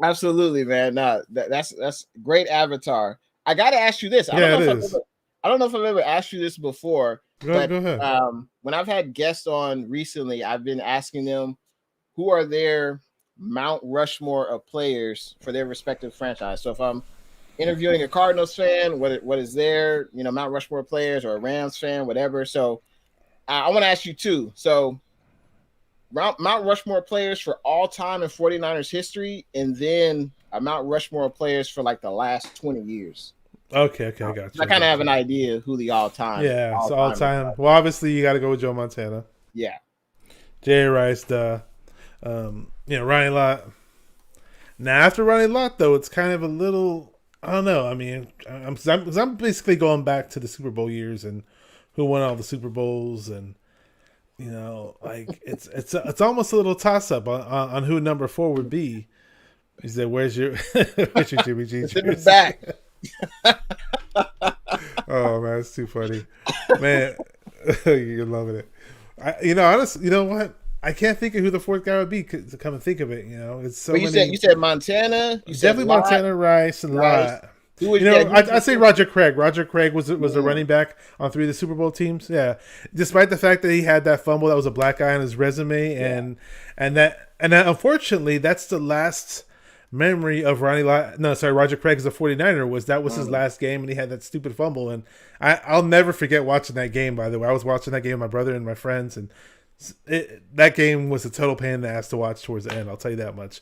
A: Absolutely, man. No, that's great avatar. I got to ask you this. I don't know if I've ever asked you this before.
B: Go ahead.
A: When I've had guests on recently, I've been asking them who are their Mount Rushmore of players for their respective franchise. So if I'm interviewing a Cardinals fan, what is their Mount Rushmore players, or a Rams fan, whatever. So I want to ask you too. So Mount Rushmore players for all time in 49ers history, and then a Mount Rushmore players for like the last 20 years.
B: Okay, I got you.
A: I kind of have an idea who the all-time.
B: Yeah, it's all-time. Well, obviously you got to go with Joe Montana.
A: Yeah.
B: Jerry Rice, Ryan Lott. Now after Ronnie Lott, though, it's kind of a little. I don't know. I mean, I'm basically going back to the Super Bowl years and who won all the Super Bowls, and like it's almost a little toss up on who number 4 would be. He said, "Where's your Jimmy G?"
A: It's in the back.
B: Oh man, it's too funny, man. You're loving it. Honestly, you know what? I can't think of who the 4th guy would be. To come and think of it, it's so. But
A: you said Montana. You said
B: definitely Montana, Rice, and Lott. I'd say Roger Craig. Roger Craig was a running back on 3 of the Super Bowl teams. Yeah, despite the fact that he had that fumble, that was a black eye on his resume, and that unfortunately that's the last memory of Roger Craig as a 49er was his last game, and he had that stupid fumble, and I'll never forget watching that game. By the way, I was watching that game with my brother and my friends, and that game was a total pain in the ass to watch towards the end. I'll tell you that much.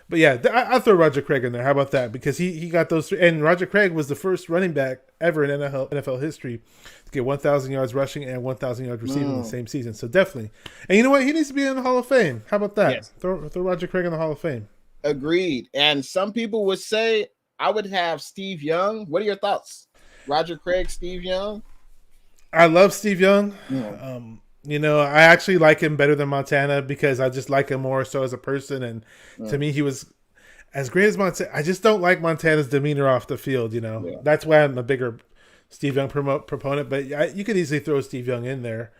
B: But yeah, I'll throw Roger Craig in there. How about that? Because he got those 3, and Roger Craig was the first running back ever in NFL history to get 1,000 yards rushing and 1,000 yards receiving in the same season. So definitely. And you know what? He needs to be in the Hall of Fame. How about that? Yes. Throw Roger Craig in the Hall of Fame.
A: Agreed. And some people would say I would have Steve Young. What are your thoughts? Roger Craig, Steve Young?
B: I love Steve Young. Yeah. I actually like him better than Montana because I just like him more so as a person. And to me, he was as great as Montana. I just don't like Montana's demeanor off the field. That's why I'm a bigger Steve Young proponent. But you could easily throw Steve Young in there.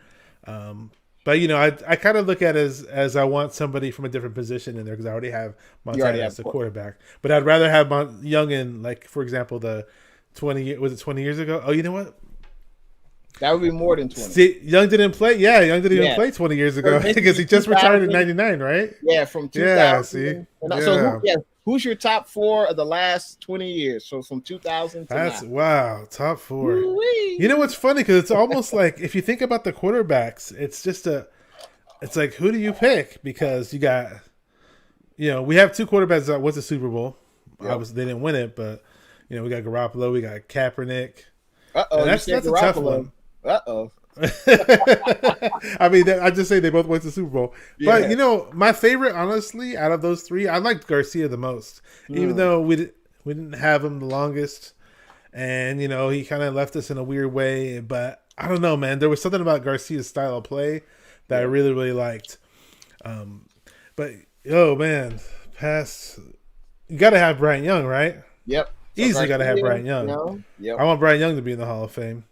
B: But I kind of look at it as I want somebody from a different position in there because I already have Montana as the quarterback. But I'd rather have Young in, like, for example, the 20 years ago? Oh, you know what?
A: That would be more than 20.
B: See, Young didn't play. Yeah, Young didn't even play 20 years ago because he just retired in 99, right?
A: Yeah, from 2000.
B: Yeah, see.
A: So who's your top 4 of the last 20 years? So from 2000 to now.
B: Wow, top 4. Woo-wee. You know what's funny? Because it's almost like if you think about the quarterbacks, it's like who do you pick? Because you got, we have 2 quarterbacks that went to Super Bowl. Yep. Obviously, they didn't win it, but we got Garoppolo, we got Kaepernick.
A: That's a tough one. Uh-oh.
B: I mean, I just say they both went to the Super Bowl.
A: Yeah.
B: But, my favorite, honestly, out of those three, I liked Garcia the most. Even though we didn't have him the longest. And, he kind of left us in a weird way. But I don't know, man. There was something about Garcia's style of play that I really, really liked. But, man, you got to have Bryant Young, right?
A: Yep.
B: Easily got to have Bryant Young.
A: Yep.
B: I want Bryant Young to be in the Hall of Fame.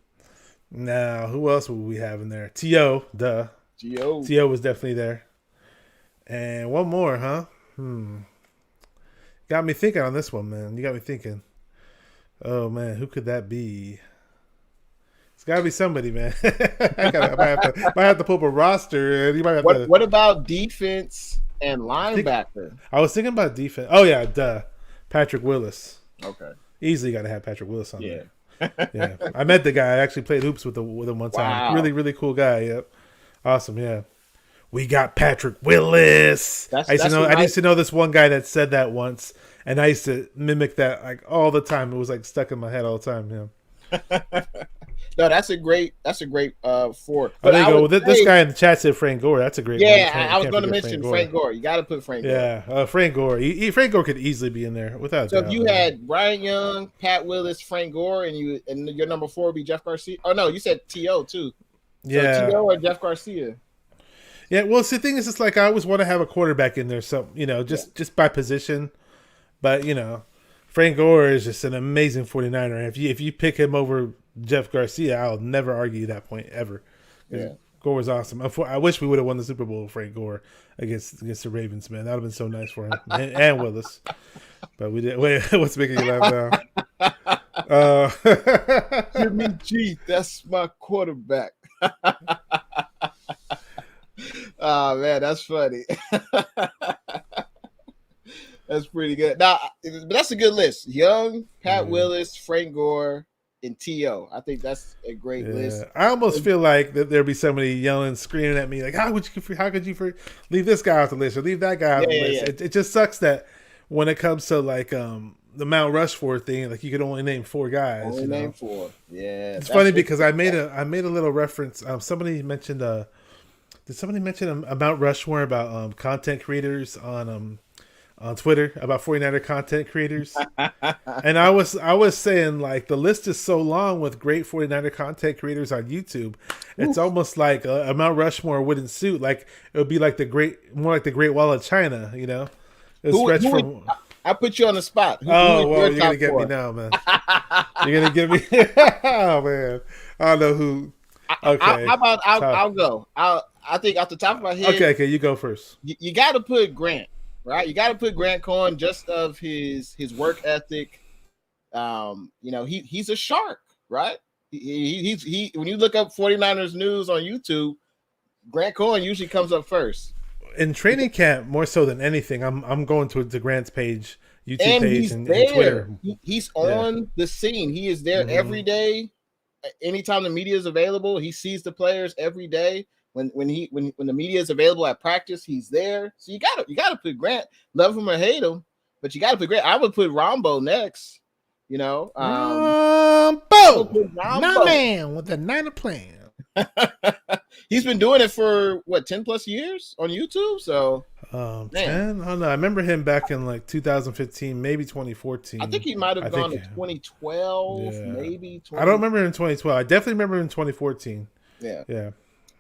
B: Now, who else would we have in there? T.O., duh. T.O. was definitely there. And one more, huh? Got me thinking on this one, man. You got me thinking. Oh, man, who could that be? It's got to be somebody, man. I might have to pull up a roster. And you might have
A: what about defense and linebacker?
B: I was thinking about defense. Oh, yeah, duh. Patrick Willis.
A: Okay.
B: Easily got to have Patrick Willis on there.
A: Yeah.
B: I met the guy. I actually played hoops with him one time.
A: Wow.
B: Really, really cool guy. Yep. Awesome. Yeah. We got Patrick Willis. I used to know this one guy that said that once, and I used to mimic that like all the time. It was like stuck in my head all the time. Yeah.
A: No, that's a great four.
B: But there you go. This guy in the chat said Frank Gore. That's a great one.
A: Yeah, I was going to mention Frank Gore. You got to put Frank Gore.
B: Yeah, Frank Gore. Frank Gore could easily be in there without.
A: So if you had Bryant Young, Pat Willis, Frank Gore, and your number 4 would be Jeff Garcia. Oh no, you said T.O. too.
B: Yeah,
A: so T.O. or Jeff Garcia.
B: Yeah, well, the thing is, it's like I always want to have a quarterback in there, so just by position. But Frank Gore is just an amazing 49er. If you pick him over Jeff Garcia, I'll never argue that point ever. Yeah, Gore was awesome. I wish we would have won the Super Bowl with Frank Gore against the Ravens, man. That would have been so nice for him and Willis. But we did. Wait, what's making you laugh now?
A: Jimmy G, that's my quarterback. Oh man, that's funny. That's pretty good. Now, but that's a good list. Young, Pat Willis, Frank Gore, and T.O. I think that's a great list.
B: I almost feel like that there'd be somebody yelling, screaming at me, like, "How could you leave this guy off the list or leave that guy off the list?" It just sucks that when it comes to like the Mount Rushmore thing, like you could only name 4 guys.
A: Only name 4. Yeah,
B: it's funny because I made a little reference. Somebody mentioned did somebody mention a Mount Rushmore about content creators on Twitter, about 49er content creators? And I was saying, like, the list is so long with great 49er content creators on YouTube. It's almost like a Mount Rushmore wouldn't suit. Like, it would be like more like the Great Wall of China,
A: I put you on the spot.
B: You're gonna get me now, man. You're gonna get me. Oh man, I don't know who. Okay,
A: how about I'll go. I think off the top of my head.
B: Okay, you go first.
A: You got to put Grant, right? You got to put Grant Cohen just of his work ethic. He's a shark, right? He when you look up 49ers news on YouTube, Grant Cohen usually comes up first.
B: In training camp, more so than anything, I'm going to Grant's page, YouTube page, and Twitter.
A: He's on the scene. He is there every day. Anytime the media is available, he sees the players every day. When the media is available at practice, he's there. So you gotta put Grant. Love him or hate him, but you gotta put Grant. I would put Rombo next.
B: Rombo, my man with the Niner plan.
A: He's been doing it for 10 plus years on YouTube. So
B: 10. I don't know. I remember him back in like 2015, maybe 2014.
A: I think he might have gone to 2012, maybe.
B: I don't remember in 2012. I definitely remember in 2014.
A: Yeah.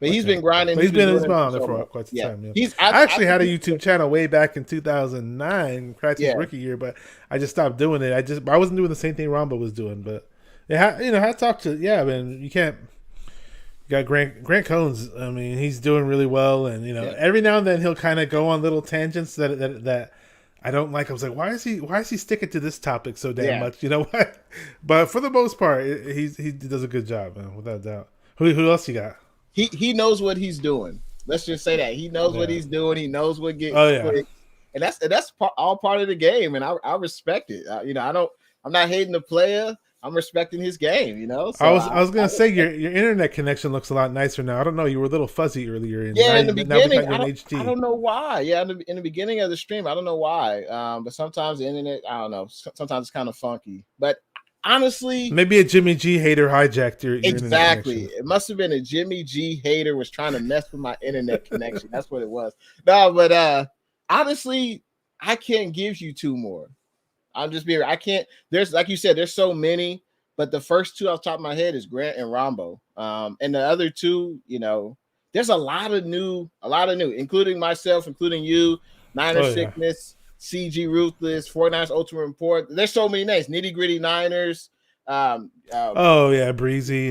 A: But he's been grinding.
B: But he's been on there for quite some time. Yeah. I actually had a YouTube channel way back in 2009, Kratzy's rookie year, but I just stopped doing it. I wasn't doing the same thing Rombo was doing. But I talked to man. You can't. You got Grant Cohen's. I mean, he's doing really well, and every now and then he'll kind of go on little tangents that I don't like. I was like, why is he sticking to this topic so damn much? You know what? But for the most part, he does a good job, man, without a doubt. Who else you got?
A: He knows what he's doing. Let's just say that he knows what he's doing. He knows what gets quick, and that's all part of the game. And I respect it. I'm not hating the player. I'm respecting his game. So
B: I was gonna say your internet connection looks a lot nicer now. I don't know. You were a little fuzzy earlier.
A: In the beginning, I don't know why. Yeah, in the beginning of the stream, I don't know why. But sometimes the internet, I don't know. Sometimes it's kind of funky. But honestly,
B: maybe a Jimmy G hater hijacked your internet
A: exactly.
B: connection.
A: It must have been a Jimmy G hater was trying to mess with my internet connection. That's what it was. No, but honestly, I can't give you two more. I'm just being. I can't. There's like you said. There's so many, but the first two off the top of my head is Grant and Rombo. And the other two, there's a lot of new, including myself, including you, Niners Sickness, CG Ruthless, 49ers Ultimate Report. There's so many names. Nitty Gritty Niners.
B: Breezy,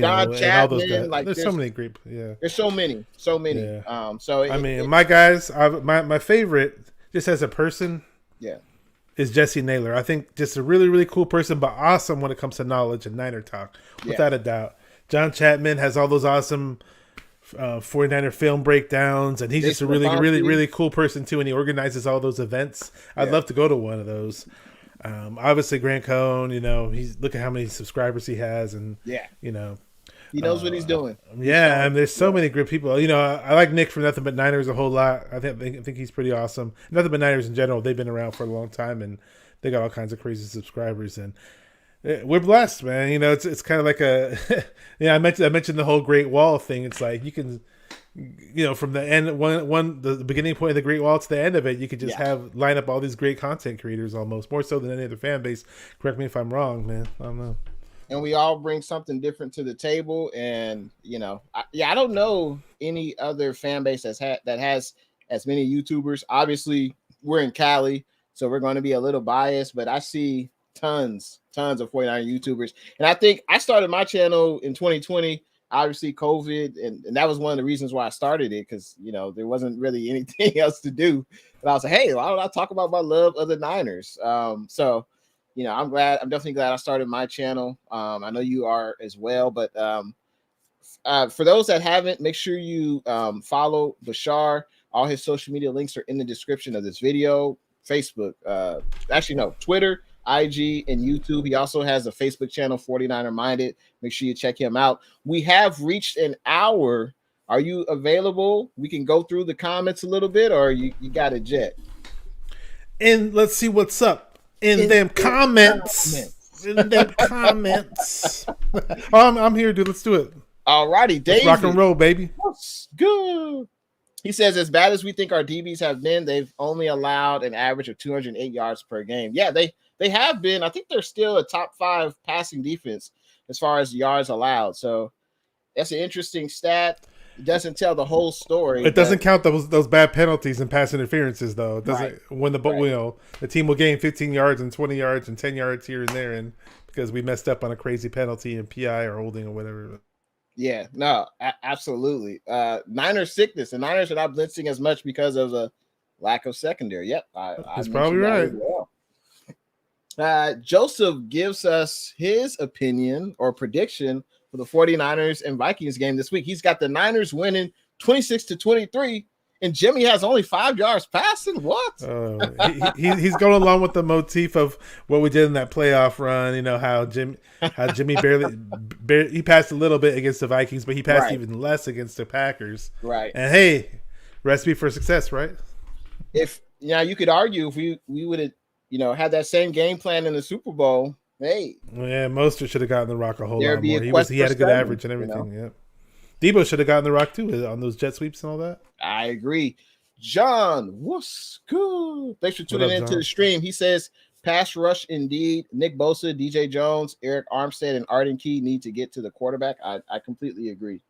A: John
B: and all those
A: Chapman.
B: guys.
A: Like
B: there's so many great. Yeah,
A: there's so many.
B: Yeah.
A: My
B: guys. My favorite, just as a person.
A: Yeah.
B: Is Jesse Naylor. I think just a really, really cool person, but awesome when it comes to knowledge and Niner talk, without a doubt. John Chapman has all those awesome 49er film breakdowns, and he's just a really, really, really cool person too, and he organizes all those events. I'd love to go to one of those. Obviously, Grant Cohn, he's look at how many subscribers he has, and
A: he knows what he's doing.
B: Yeah, and there's so many great people. I like Nick from Nothing But Niners a whole lot. I think he's pretty awesome. Nothing But Niners in general, they've been around for a long time, and they got all kinds of crazy subscribers. And we're blessed, man. It's kind of like a I mentioned the whole Great Wall thing. It's like you can, from the end the beginning point of the Great Wall to the end of it, you could just line up all these great content creators, almost more so than any other fan base. Correct me if I'm wrong, man. I don't know.
A: And we all bring something different to the table. And, I don't know any other fan base that has as many YouTubers. Obviously, we're in Cali, so we're going to be a little biased, but I see tons of 49 YouTubers. And I think I started my channel in 2020, obviously COVID, and that was one of the reasons why I started it, because, there wasn't really anything else to do. But I was like, hey, why don't I talk about my love of the Niners? I'm definitely glad I started my channel. I know you are as well, but for those that haven't, make sure you follow Bashar. All his social media links are in the description of this video. Facebook, Twitter, IG, and YouTube. He also has a Facebook channel, 49er Minded. Make sure you check him out. We have reached an hour. Are you available? We can go through the comments a little bit, or you got a jet?
B: And let's see what's up. In them comments. In them comments. I'm here, dude. Let's do it.
A: All righty, David.
B: Let's rock and roll, baby.
A: That's good. He says, as bad as we think our DBs have been, they've only allowed an average of 208 yards per game. Yeah, they have been. I think they're still a top 5 passing defense as far as yards allowed. So that's an interesting stat. It doesn't tell the whole story.
B: It doesn't count those bad penalties and pass interferences, though. It doesn't when the team will gain 15 yards and 20 yards and 10 yards here and there, and because we messed up on a crazy penalty and PI or holding or whatever.
A: Yeah, no, absolutely. Niners sickness. The Niners are not blitzing as much because of a lack of secondary. Yep,
B: that's probably right.
A: Well. Joseph gives us his opinion or prediction for the 49ers and Vikings game this week. He's got the Niners winning 26-23, and Jimmy has only 5 yards passing. What?
B: He's going along with the motif of what we did in that playoff run. How Jimmy barely he passed a little bit against the Vikings, but he passed even less against the Packers.
A: Right.
B: And hey, recipe for success, right?
A: If you could argue if we would have had that same game plan in the Super Bowl. Hey,
B: yeah, Mostert should have gotten the rock a whole lot more. He had a good average and everything. Yeah, Debo should have gotten the rock too on those jet sweeps and all that.
A: I agree. John, what's good? Thanks for tuning into the stream. He says, pass rush indeed. Nick Bosa, DJ Jones, Eric Armstead, and Arden Key need to get to the quarterback. I completely agree.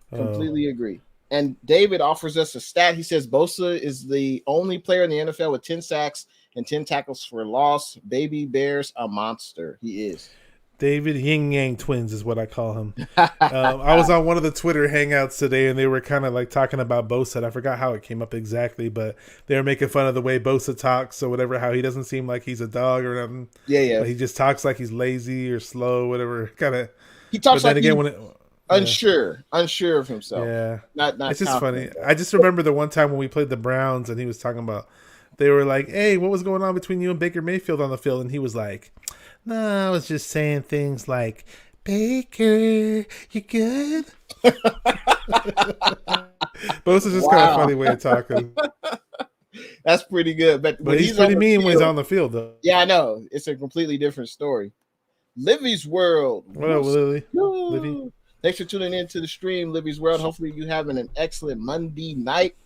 A: Completely agree. And David offers us a stat. He says Bosa is the only player in the NFL with 10 sacks and 10 tackles for loss. Baby Bear's a monster. He is.
B: David Yin Yang Twins is what I call him. I was on one of the Twitter hangouts today, and they were kind of like talking about Bosa. I forgot how it came up exactly, but they were making fun of the way Bosa talks or whatever, how he doesn't seem like he's a dog or nothing.
A: Yeah.
B: But he just talks like he's lazy or slow, whatever. Kind of.
A: He talks like unsure of himself.
B: Yeah.
A: Not
B: it's just funny. I just remember the one time when we played the Browns, and he was talking about, they were like, hey, what was going on between you and Baker Mayfield on the field? And he was like, no, I was just saying things like, Baker, you good? Bosa's just kind of funny way of talking.
A: That's pretty good. But
B: he's pretty mean when he's on the field, though.
A: Yeah, I know. It's a completely different story. Livy's World.
B: What up, Lily? Livy?
A: Thanks for tuning in to the stream, Livy's World. Hopefully you having an excellent Monday night.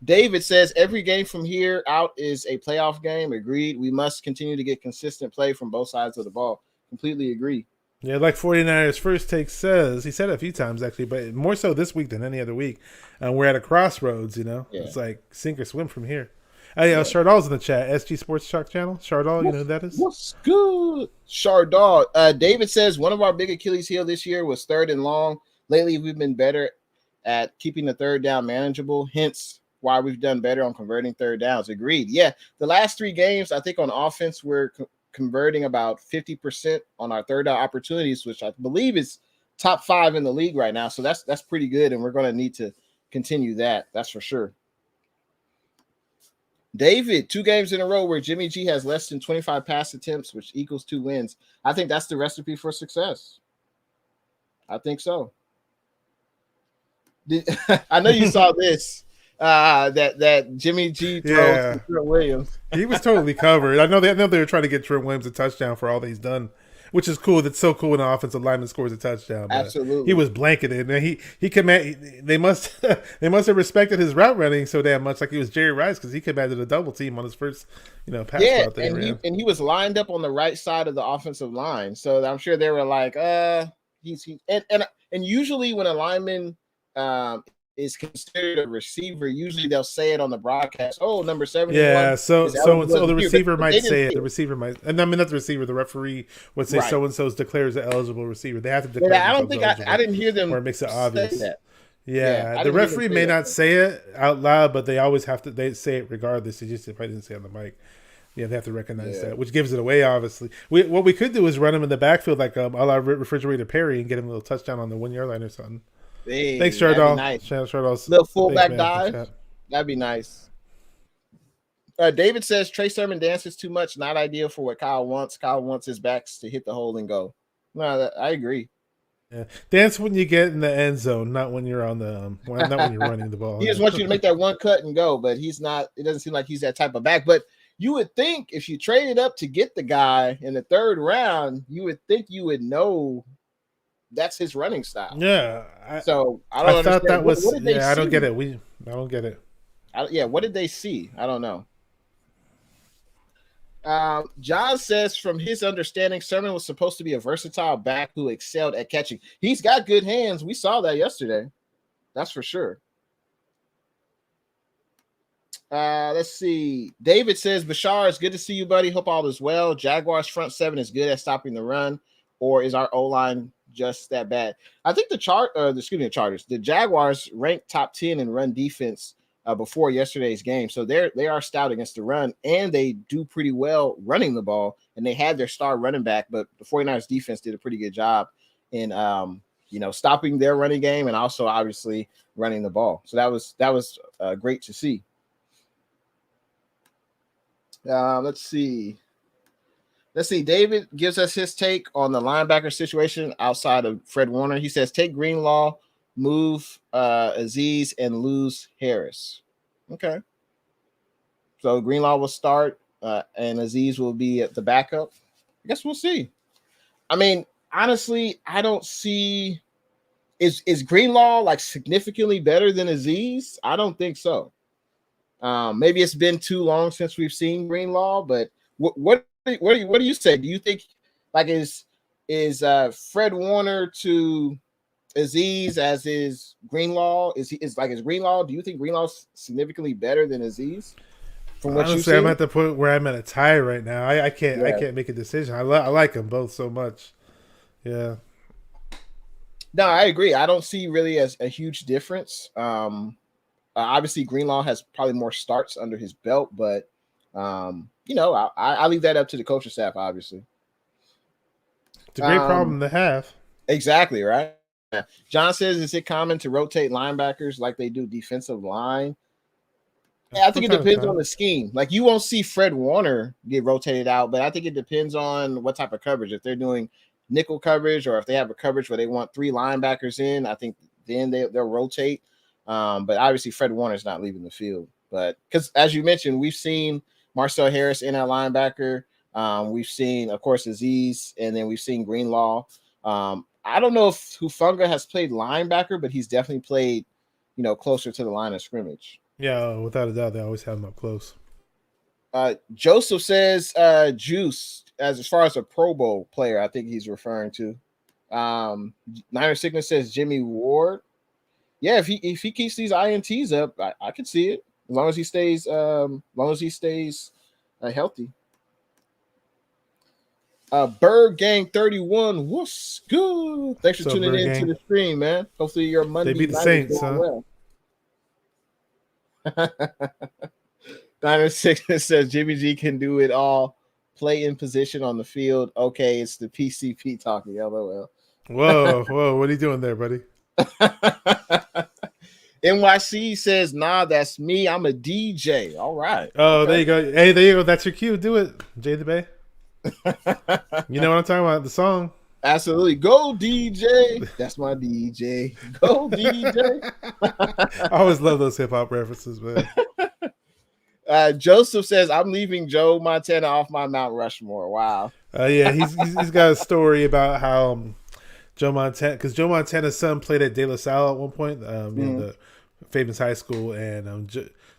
A: David says every game from here out is a playoff game. Agreed. We must continue to get consistent play from both sides of the ball. Completely agree.
B: Yeah, like 49ers First Take says, he said it a few times actually, but more so this week than any other week. We're at a crossroads, Yeah. It's like sink or swim from here. Shardall's in the chat. SG Sports Talk channel. Shardall, you know who that is?
A: What's good? Shardall. David says one of our big Achilles heel this year was third and long. Lately, we've been better at keeping the third down manageable. Hence, why we've done better on converting third downs. Agreed. Yeah, the last 3 games, I think on offense, we're converting about 50% on our third down opportunities, which I believe is top 5 in the league right now. So that's pretty good, and we're going to need to continue that. That's for sure. David, 2 games in a row where Jimmy G has less than 25 pass attempts, which equals 2 wins. I think that's the recipe for success. I think so. I know you saw this. That Jimmy G throws to Trent Williams.
B: He was totally covered. I know they were trying to get Trent Williams a touchdown for all that he's done, which is cool. That's so cool when an offensive lineman scores a touchdown.
A: Absolutely,
B: he was blanketed, and they must have respected his route running so damn much, like he was Jerry Rice, because he commanded a double team on his first pass route.
A: And he was lined up on the right side of the offensive line, so I'm sure they were like, he's and usually when a lineman is considered a receiver, usually they'll say it on the broadcast. Oh, number 71.
B: Yeah, so the receiver might say it. The receiver might, and I mean not the receiver. The referee would say so and so declares an eligible receiver. They have to declare.
A: I don't think I didn't hear them,
B: or it makes it obvious.
A: That.
B: Yeah, the referee may not say it out loud, but they always have to. They say it regardless. They just if I didn't say it on the mic. Yeah, they have to recognize that, which gives it away. Obviously, what we could do is run him in the backfield like a la Refrigerator Perry and get him a little touchdown on the 1 yard line or something.
A: Hey,
B: thanks, Shardall.
A: Nice.
B: Shardall's
A: little fullback dive. That'd be nice. David says Trey Sermon dances too much, not ideal for what Kyle wants. Kyle wants his backs to hit the hole and go. No, I agree.
B: Yeah, dance when you get in the end zone, not when you're on the not when you're running the ball.
A: He just wants you to make that one cut and go, but he's not. It doesn't seem like he's that type of back. But you would think if you traded up to get the guy in the 3rd round, you would think you would know. That's his running style.
B: Yeah.
A: I don't understand.
B: Thought that was.
A: What did they see?
B: I don't get it. I don't get it.
A: What did they see? I don't know. John says, from his understanding, Sermon was supposed to be a versatile back who excelled at catching. He's got good hands. We saw that yesterday. That's for sure. Let's see. David says, Bashar, it's good to see you, buddy. Hope all is well. Jaguars front 7 is good at stopping the run, or is our O-line just that bad? I think the Chargers. The Jaguars ranked top 10 in run defense before yesterday's game, so they are stout against the run, and they do pretty well running the ball. And they had their star running back, but the 49ers defense did a pretty good job in stopping their running game and also obviously running the ball. So that was great to see. Let's see. David gives us his take on the linebacker situation outside of Fred Warner. He says, take Greenlaw, move Aziz, and lose Harris. Okay. So Greenlaw will start, and Aziz will be at the backup. I guess we'll see. I mean, honestly, I don't see – is Greenlaw, like, significantly better than Aziz? I don't think so. Maybe it's been too long since we've seen Greenlaw, but what do you say? Do you think like is Fred Warner to Aziz as is Greenlaw? Is Greenlaw? Do you think Greenlaw's significantly better than Aziz?
B: From what honestly, I'm at the point where I'm at a tie right now. I can't make a decision. I like them both so much. Yeah.
A: No, I agree. I don't see really as a huge difference. Obviously, Greenlaw has probably more starts under his belt, but I leave that up to the coaching staff. Obviously,
B: it's a great problem to have.
A: Exactly right. John says, "Is it common to rotate linebackers like they do defensive line?" Yeah, I think it depends on the scheme. Like you won't see Fred Warner get rotated out, but I think it depends on what type of coverage. If they're doing nickel coverage, or if they have a coverage where they want 3 linebackers in, I think then they'll rotate. But obviously Fred Warner's not leaving the field. But because as you mentioned, we've seen Marcel Harris in at linebacker. We've seen, of course, Aziz, and then we've seen Greenlaw. I don't know if Hufunga has played linebacker, but he's definitely played, closer to the line of scrimmage.
B: Yeah, without a doubt, they always have him up close.
A: Joseph says Juice, as far as a Pro Bowl player, I think he's referring to. Niner Sickness says Jimmy Ward. Yeah, if he keeps these INTs up, I could see it. As long as he stays healthy. Bird Gang 31, what's good? Thanks for tuning in to the stream, man. Hopefully your Monday
B: they beat the Saints, huh?
A: Well. Niner Sickness says Jimmy G can do it all. Play in position on the field. Okay, it's the PCP talking. LOL.
B: Whoa! What are you doing there, buddy?
A: NYC says, nah, that's me. I'm a DJ. All right.
B: Oh, okay. There you go. Hey, there you go. That's your cue. Do it, Jay the Bay. You know what I'm talking about? The song.
A: Absolutely. Go DJ. That's my DJ. Go DJ.
B: I always love those hip hop references, man.
A: Joseph says, I'm leaving Joe Montana off my Mount Rushmore. Wow.
B: Yeah, he's got a story about how Joe Montana, because Joe Montana's son played at De La Salle at one point, the famous high school, and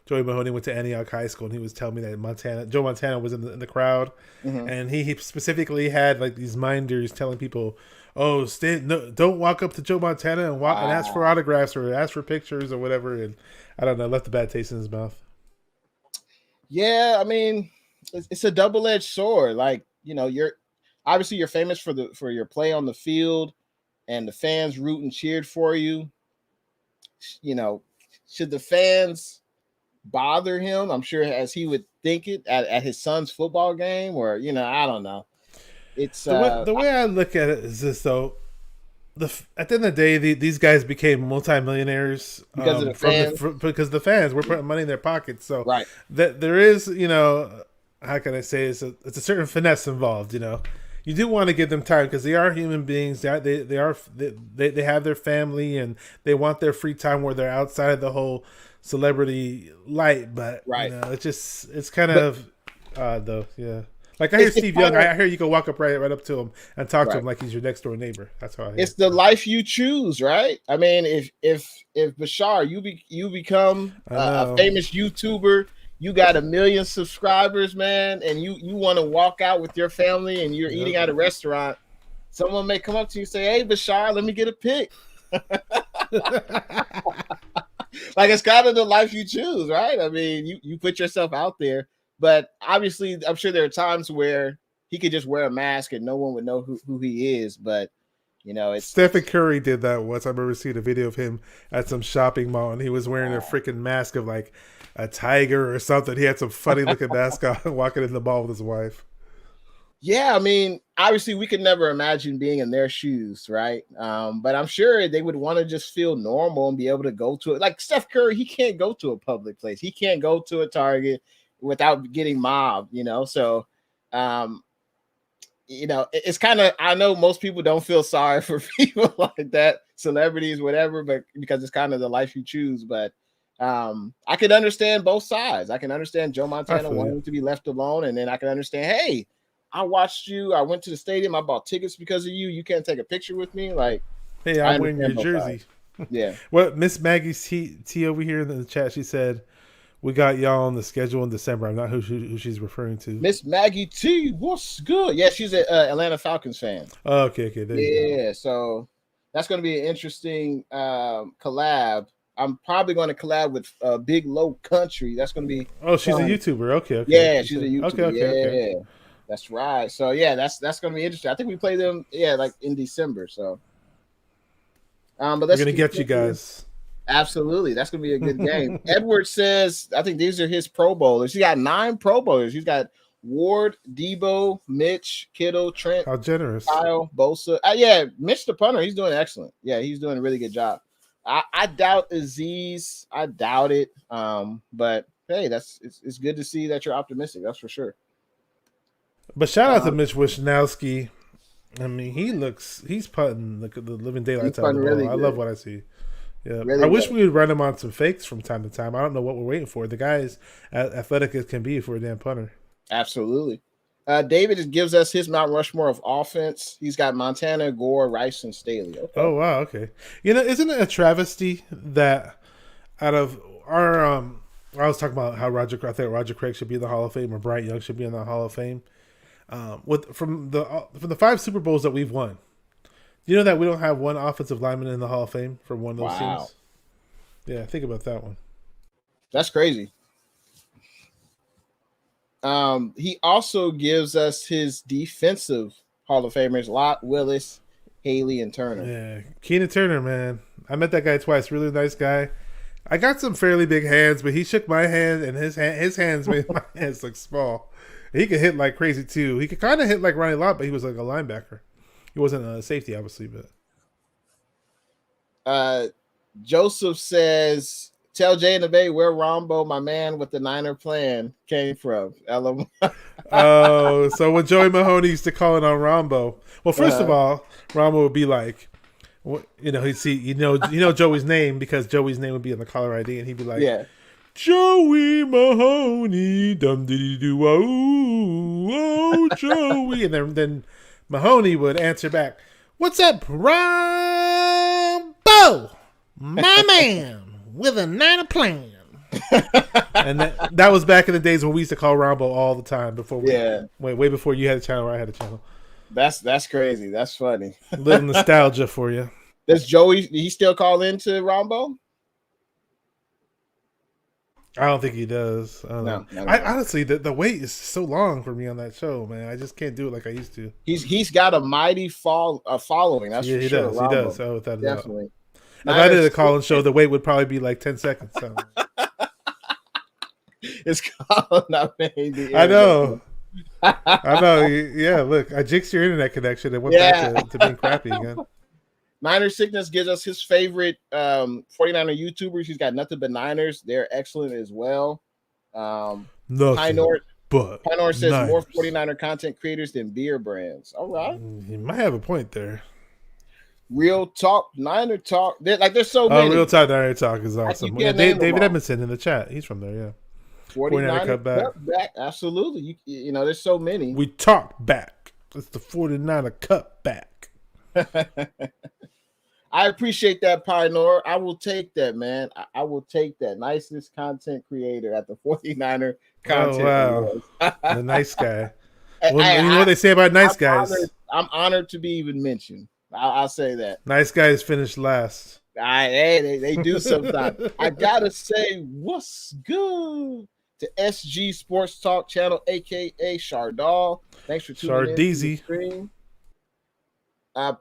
B: Joey Mahoney went to Antioch High School, and he was telling me that Joe Montana was in the crowd, and he specifically had like these minders telling people, "Oh, don't walk up to Joe Montana and ask for autographs or ask for pictures or whatever." And I don't know, left a bad taste in his mouth.
A: Yeah, I mean, it's a double-edged sword. Like, you're famous for your play on the field, and the fans root and cheered for you. Should the fans bother him? I'm sure as he would think it at his son's football game, or I don't know. It's
B: the way I look at it is this though. At the end of the day, these guys became multimillionaires
A: because of the fans.
B: Because the fans were putting money in their pockets. So
A: right.
B: that there is, how can I say, it's a certain finesse involved. You do want to give them time because they are human beings. They have their family and they want their free time where they're outside of the whole celebrity light. But
A: right.
B: It's kind of though. Yeah. Like I hear Steve Young, I hear you can walk up right up to him and talk to him like he's your next door neighbor. That's how I hear.
A: It's the life you choose, right? I mean, if Bashar, you become a famous YouTuber, you got 1 million subscribers, man, and you want to walk out with your family and you're eating at a restaurant, someone may come up to you and say, "Hey, Bashar, let me get a pic." Like it's kind of the life you choose, right? I mean, you put yourself out there. But obviously, I'm sure there are times where he could just wear a mask and no one would know who he is. But, it's
B: Stephen Curry did that once. I remember seeing a video of him at some shopping mall, and he was wearing a freaking mask of like a tiger or something. He had some funny looking mask on, walking in the mall with his wife.
A: Yeah, I mean, obviously, we could never imagine being in their shoes, right? But I'm sure they would want to just feel normal and be able to go to it. Like Steph Curry, he can't go to a public place. He can't go to a Target without getting mobbed, so it's kind of, I know most people don't feel sorry for people like that, celebrities, whatever, but because it's kind of the life you choose. But I can understand both sides. I can understand Joe Montana wanting to be left alone, and then I can understand, hey, I watched you, I went to the stadium, I bought tickets because of you can't take a picture with me. Like,
B: hey, I'm wearing your jersey.
A: Yeah.
B: Well, Miss Maggie T over here in the chat, she said, "We got y'all on the schedule in December." I'm not who she's referring to.
A: Miss Maggie T, what's good? Yeah, she's an Atlanta Falcons fan.
B: Oh, okay. There you go.
A: So that's going to be an interesting collab. I'm probably going to collab with Big Low Country. That's going to be.
B: Oh, she's a YouTuber. Okay.
A: Yeah, she's a YouTuber.
B: Okay.
A: That's right. So yeah, that's going to be interesting. I think we play them. Yeah, like in December. So. But
B: we're gonna get you guys.
A: Absolutely. That's going to be a good game. Edward says, I think these are his Pro Bowlers. He got 9 Pro Bowlers. He's got Ward, Debo, Mitch, Kittle, Trent.
B: How generous.
A: Kyle, Bosa. Yeah, Mitch the punter, he's doing excellent. Yeah, he's doing a really good job. I doubt Aziz. I doubt it. But, hey, it's good to see that you're optimistic. That's for sure.
B: But shout out to Mitch Wishnowski. I mean, he's putting the living daylights out of the ball. Really I love what I see. Yeah, really I wish we would run him on some fakes from time to time. I don't know what we're waiting for. The guy is as athletic as can be for a damn punter.
A: Absolutely. David gives us his Mount Rushmore of offense. He's got Montana, Gore, Rice, and Staley. Okay.
B: Oh wow, okay. Isn't it a travesty that out of our I was talking about how I think Roger Craig should be in the Hall of Fame or Bryant Young should be in the Hall of Fame. From the 5 Super Bowls that we've won, you know that we don't have one offensive lineman in the Hall of Fame for one of those teams. Yeah, think about that one.
A: That's crazy. He also gives us his defensive Hall of Famers: Lott, Willis, Haley, and Turner.
B: Yeah, Keenan Turner, man. I met that guy twice. Really nice guy. I got some fairly big hands, but he shook my hand, and his hands made my hands look small. He could hit like crazy too. He could kind of hit like Ronnie Lott, but he was like a linebacker. He wasn't a safety, obviously.
A: But Joseph says, "Tell Jay in the Bay where Rombo, my man with the Niner plan, came from."
B: Oh, so when Joey Mahoney used to call it on Rombo, well, first of all, Rombo would be like, he'd see, Joey's name because Joey's name would be on the caller ID, and he'd be like,
A: "Yeah,
B: Joey Mahoney, dum diddy doo, oh, Joey," and then Mahoney would answer back, "What's up, Rombo, my man with a Niner plan." And that was back in the days when we used to call Rombo all the time before way before you had a channel or I had a channel.
A: That's crazy. That's funny.
B: A little nostalgia for you.
A: Does Joey? He still call into Rombo?
B: I don't think he does.
A: No.
B: Honestly, the wait is so long for me on that show, man. I just can't do it like I used to.
A: He's got a mighty following. That's for sure.
B: He does. Oh, without
A: definitely.
B: If I did a call-in show, the wait would probably be like 10 seconds. So.
A: It's called not paying the
B: I know. Yeah, look, I jinxed your internet connection and went back to being crappy again.
A: Niner Sickness gives us his favorite 49er YouTubers. He's got nothing but Niners. They're excellent as well. Pinor says Niners. More 49er content creators than beer brands. All right.
B: He might have a point there.
A: Real Talk, Niner Talk. There's so many.
B: Real Talk, Niner Talk is awesome. Yeah, David Edmondson in the chat. He's from there, yeah.
A: 49er cutback. Absolutely. There's so many.
B: We talk back. It's the 49er cutback.
A: I appreciate that, Pinor. I will take that, man. I will take that. Nicest content creator at the 49er content.
B: Oh, wow. The nice guy. Well, you know what they say about nice guys?
A: I'm honored to be even mentioned. I'll say that.
B: Nice guys finish last.
A: They do sometimes. I gotta say, what's good to SG Sports Talk channel, aka Shardal. Thanks for tuning in to the stream.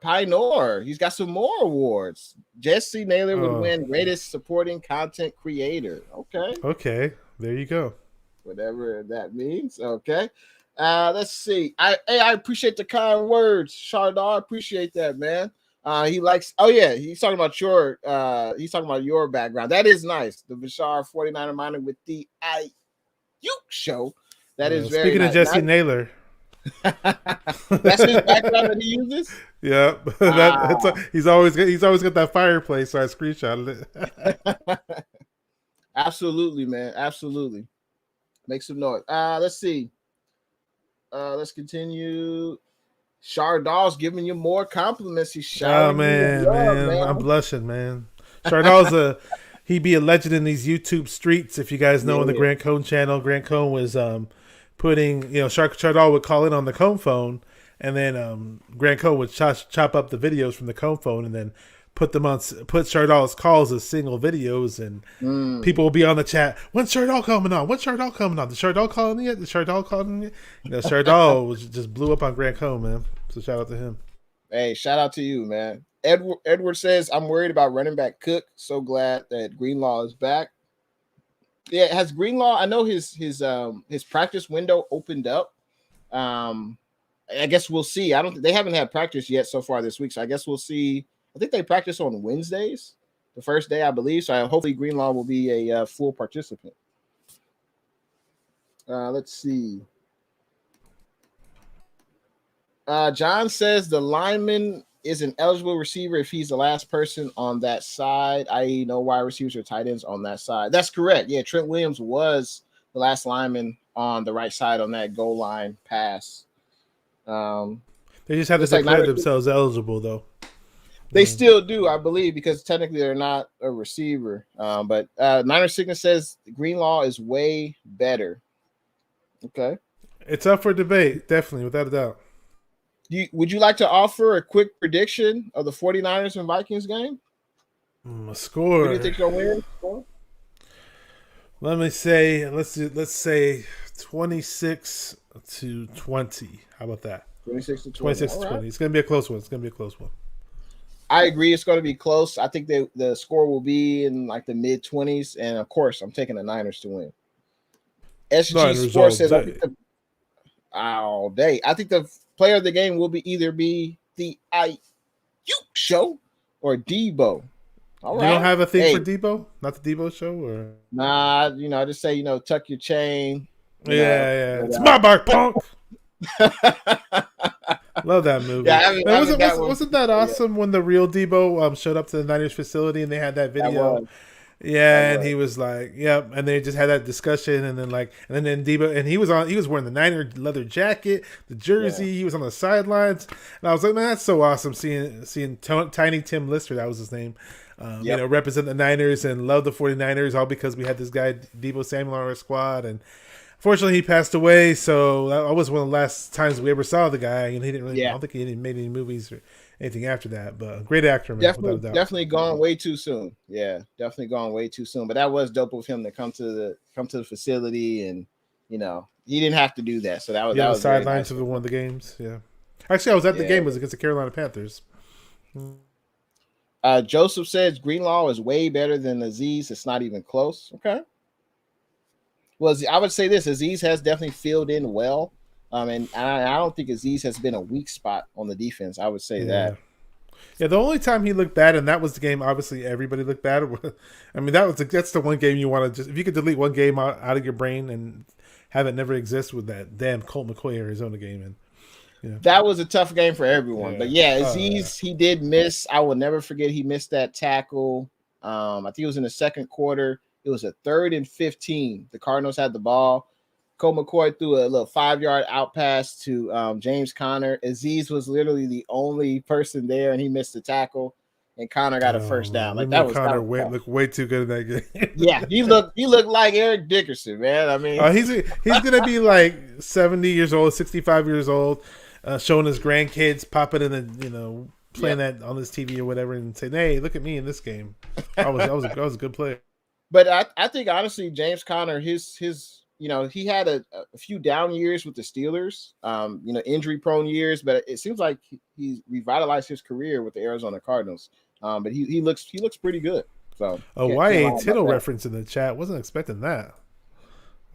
A: Pinor, he's got some more awards. Jesse Naylor would win greatest supporting content creator. Okay,
B: there you go.
A: Whatever that means. Okay. Let's see. I appreciate the kind words, Shardal. I appreciate that, man. He likes. Oh yeah, he's talking about your background. That is nice. The Bashar 49er mining with the show. That is very.
B: Speaking
A: nice.
B: Of Jesse Naylor,
A: that's his background that he uses.
B: Yeah, he's always got that fireplace. So I screenshotted
A: it. Absolutely, man. Absolutely. Make some noise. Let's see. Let's continue. Shardal's giving you more compliments. He's shouting.
B: Oh man. I'm blushing, man. Shardal's he'd be a legend in these YouTube streets. If you guys know on the Grant Cohn channel, Grant Cohn was putting, Shardal would call in on the Cohn phone, and then Grant Cohn would chop up the videos from the Cohn phone and then put Shardal's calls as single videos, and people will be on the chat. When's Shardal coming on? When's Shardal coming on? Did Shardal call in yet? Shardal just blew up on Grant Cohn, man. So shout out to him.
A: Hey, shout out to you, man. Edward says, I'm worried about running back Cook. So glad that Greenlaw is back. Yeah, has Greenlaw? I know his practice window opened up. I guess we'll see. They haven't had practice yet so far this week, so I guess we'll see. I think they practice on Wednesdays, the first day, I believe. So hopefully Greenlaw will be a full participant. Let's see. John says the lineman is an eligible receiver if he's the last person on that side, i.e. no wide receivers or tight ends on that side. That's correct. Yeah, Trent Williams was the last lineman on the right side on that goal line pass.
B: They just had to declare themselves eligible, though.
A: They still do, I believe, because technically they're not a receiver. But Niner Sickness says Greenlaw is way better. Okay.
B: It's up for debate, definitely, without a doubt.
A: Would you like to offer a quick prediction of the 49ers and Vikings game?
B: A score.
A: Who do you think you'll win? Score?
B: Let me say, let's say 26-20. How about that?
A: 26-20.
B: 26-20. Right. It's gonna be a close one.
A: I agree. It's going to be close. I think the score will be in like the mid-20s, and of course, I'm taking the Niners to win. SG Sports says all day. I think the player of the game will either be the IU show or Debo.
B: All right. You don't have a thing for Debo? Not the Debo show, or
A: nah? I just say tuck your chain.
B: Yeah. It's my bark, punk. Love that movie. Yeah, wasn't that awesome when the real Debo showed up to the Niners facility and they had that video? And he was like, "Yep," and they just had that discussion, and then Debo, and he was wearing the Niner leather jacket, the jersey. He was on the sidelines, and I was like, "Man, that's so awesome!" Seeing Tiny Tim Lister, that was his name, represent the Niners and love the 49ers, all because we had this guy Debo Samuel on our squad, and fortunately, he passed away, so that was one of the last times we ever saw the guy, and he didn't really. I don't think he made any movies or anything after that, but a great actor, man.
A: Definitely gone way too soon. Yeah, definitely gone way too soon. But that was dope of him to come to the facility, and he didn't have to do that. So that was
B: sideline to one of the games. Yeah, actually, I was at the game. It was against the Carolina Panthers.
A: Joseph says Greenlaw is way better than Aziz. It's not even close. Okay. Well, I would say this: Aziz has definitely filled in well, and I don't think Aziz has been a weak spot on the defense. I would say that.
B: Yeah, the only time he looked bad, and that was the game. Obviously, everybody looked bad. I mean, that's the one game you want to if you could delete one game out of your brain and have it never exist with that damn Colt McCoy Arizona game. And
A: that was a tough game for everyone. But Aziz, he did miss. I will never forget he missed that tackle. I think it was in the second quarter. It was a 3rd and 15. The Cardinals had the ball. Colt McCoy threw a little 5-yard out pass to James Conner. Aziz was literally the only person there, and he missed the tackle. And Conner got a first down. Like that was
B: Conner looked way too good in that game.
A: Yeah, he looked like Eric Dickerson, man. I mean,
B: he's gonna be like 70 years old, 65 years old, showing his grandkids popping in the playing that on this TV or whatever, and saying, "Hey, look at me in this game." I was a good player.
A: But I think honestly, James Conner, his he had a few down years with the Steelers, injury prone years, but it seems like he revitalized his career with the Arizona Cardinals. But he looks pretty good. So
B: YA Tittle reference in the chat. Wasn't expecting that.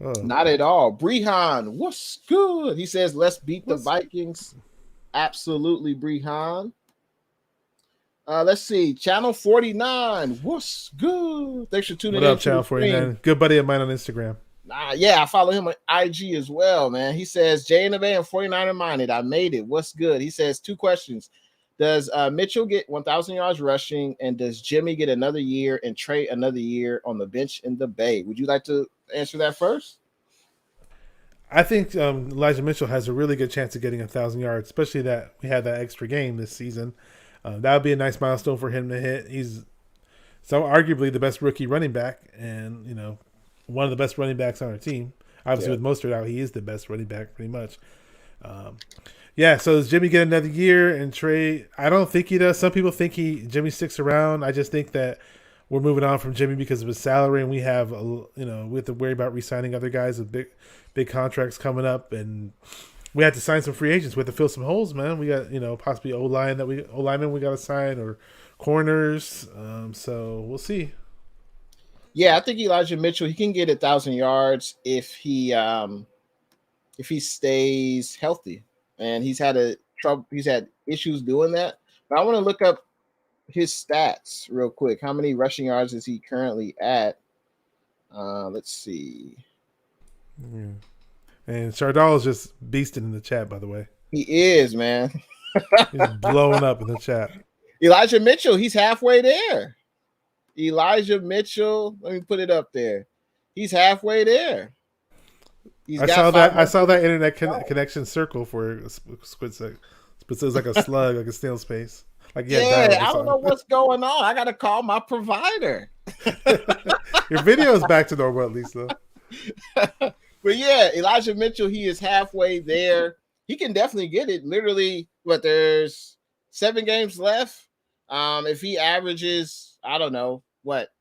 A: Oh. Not at all. Brehan, what's good? He says, let's beat the Vikings. Absolutely, Brehan. Let's see. Channel 49. What's good? Thanks for tuning in.
B: What up, Channel 49? Good buddy of mine on Instagram.
A: I follow him on IG as well, man. He says, J and the Bay and 49er minded. I made it. What's good? He says 2 questions. Does Mitchell get 1,000 yards rushing, and does Jimmy get another year and Trey another year on the bench in the Bay? Would you like to answer that first?
B: I think Elijah Mitchell has a really good chance of getting 1,000 yards, especially that we had that extra game this season. That would be a nice milestone for him to hit. He's arguably the best rookie running back, and one of the best running backs on our team. Obviously, with Mostert out, he is the best running back pretty much. So does Jimmy get another year? And Trey, I don't think he does. Some people think Jimmy sticks around. I just think that we're moving on from Jimmy because of his salary, and we have we have to worry about re-signing other guys with big contracts coming up, and we have to sign some free agents. We have to fill some holes, man. We got possibly O-linemen we got to sign, or corners. So we'll see.
A: Yeah, I think Elijah Mitchell, he can get 1,000 yards if he stays healthy, and he's had issues doing that. But I want to look up his stats real quick. How many rushing yards is he currently at? Let's see.
B: Yeah. And Chardal is just beasting in the chat, by the way.
A: He is, man.
B: He's blowing up in the chat.
A: Elijah Mitchell, he's halfway there. Elijah Mitchell, let me put it up there. He's halfway there. He's
B: I
A: got
B: saw that. I
A: 500.
B: saw that internet connection circle for a split second. But it was like a slug, like a snail's pace. Like
A: Yeah,
B: dial-up or
A: I don't know
B: something.
A: what's going on. I got to call my provider.
B: Your video is back to normal at least, though.
A: But yeah, Elijah Mitchell, he is halfway there. He can definitely get it. Literally, there's 7 games left. If he averages, I don't know,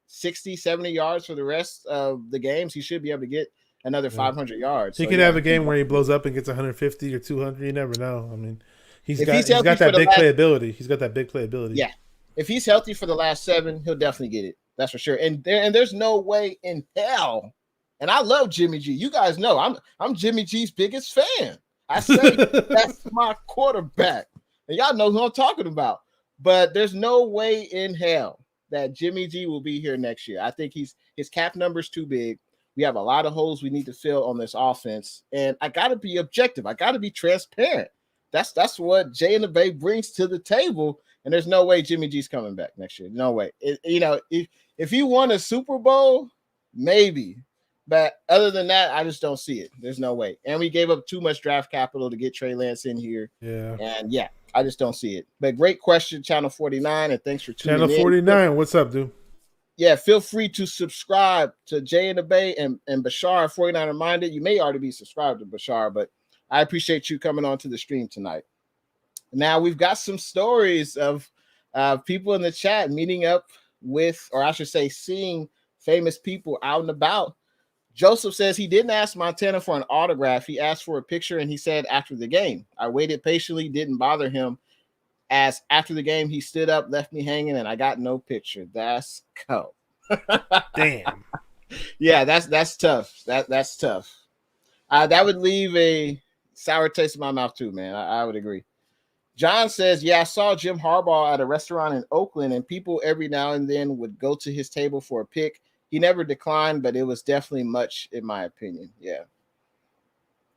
A: 60, 70 yards for the rest of the games, he should be able to get another 500 yards.
B: He could have a game where he blows up and gets 150 or 200. You never know. I mean, he's got that big playability. He's got that big playability.
A: Yeah. If he's healthy for the last 7, he'll definitely get it. That's for sure. And there's no way in hell. And I love Jimmy G. You guys know I'm Jimmy G's biggest fan. I say that's my quarterback. And y'all know who I'm talking about. But there's no way in hell that Jimmy G will be here next year. I think his cap number's too big. We have a lot of holes we need to fill on this offense. And I got to be objective. I got to be transparent. That's what Jay and the Bay brings to the table. And there's no way Jimmy G's coming back next year. No way. If he won a Super Bowl, maybe. But other than that, I just don't see it. There's no way. And we gave up too much draft capital to get Trey Lance in here.
B: Yeah.
A: And yeah, I just don't see it. But great question, Channel 49. And thanks for tuning in.
B: Channel 49, what's up, dude?
A: Yeah, feel free to subscribe to Jay and the Bay and Bashar 49 Minded. You may already be subscribed to Bashar, but I appreciate you coming on to the stream tonight. Now, we've got some stories of people in the chat meeting up with, or I should say, seeing famous people out and about. Joseph says he didn't ask Montana for an autograph. He asked for a picture, and he said after the game. I waited patiently, didn't bother him. As after the game, he stood up, left me hanging, and I got no picture. That's cool.
B: Damn.
A: Yeah, that's tough. That's tough. That would leave a sour taste in my mouth too, man. I would agree. John says, yeah, I saw Jim Harbaugh at a restaurant in Oakland, and people every now and then would go to his table for a pic. He never declined, but it was definitely much, in my opinion. Yeah.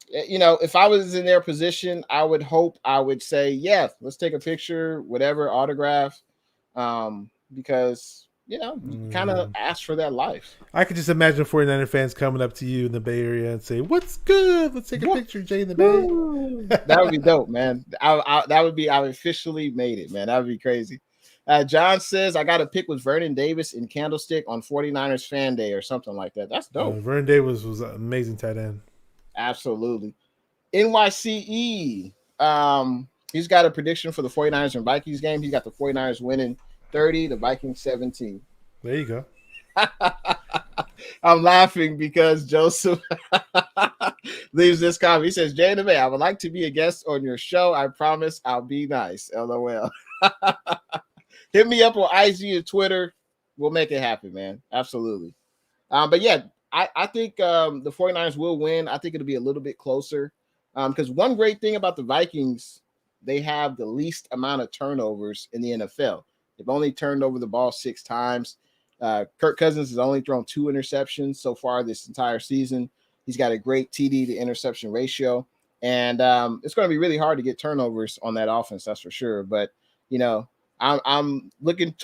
A: If I was in their position, I would say, yeah, let's take a picture, whatever, autograph, because, kind of ask for that life.
B: I could just imagine 49er fans coming up to you in the Bay Area and say, what's good? Let's take a picture, Jay in the Bay.
A: That would be dope, man. I officially made it, man. That would be crazy. John says, I got a pick with Vernon Davis in Candlestick on 49ers Fan Day or something like that. That's dope.
B: Vernon Davis was an amazing tight end.
A: Absolutely. NYCE, he's got a prediction for the 49ers and Vikings game. He's got the 49ers winning 30, the Vikings 17.
B: There you go.
A: I'm laughing because Joseph leaves this comment. He says, Jay and the Bay, I would like to be a guest on your show. I promise I'll be nice. LOL. Hit me up on IG and Twitter. We'll make it happen, man. Absolutely. But yeah, I think the 49ers will win. I think it'll be a little bit closer. Because one great thing about the Vikings, they have the least amount of turnovers in the NFL. They've only turned over the ball 6 times. Kirk Cousins has only thrown 2 interceptions so far this entire season. He's got a great TD to interception ratio. And it's going to be really hard to get turnovers on that offense, that's for sure. But, I'm looking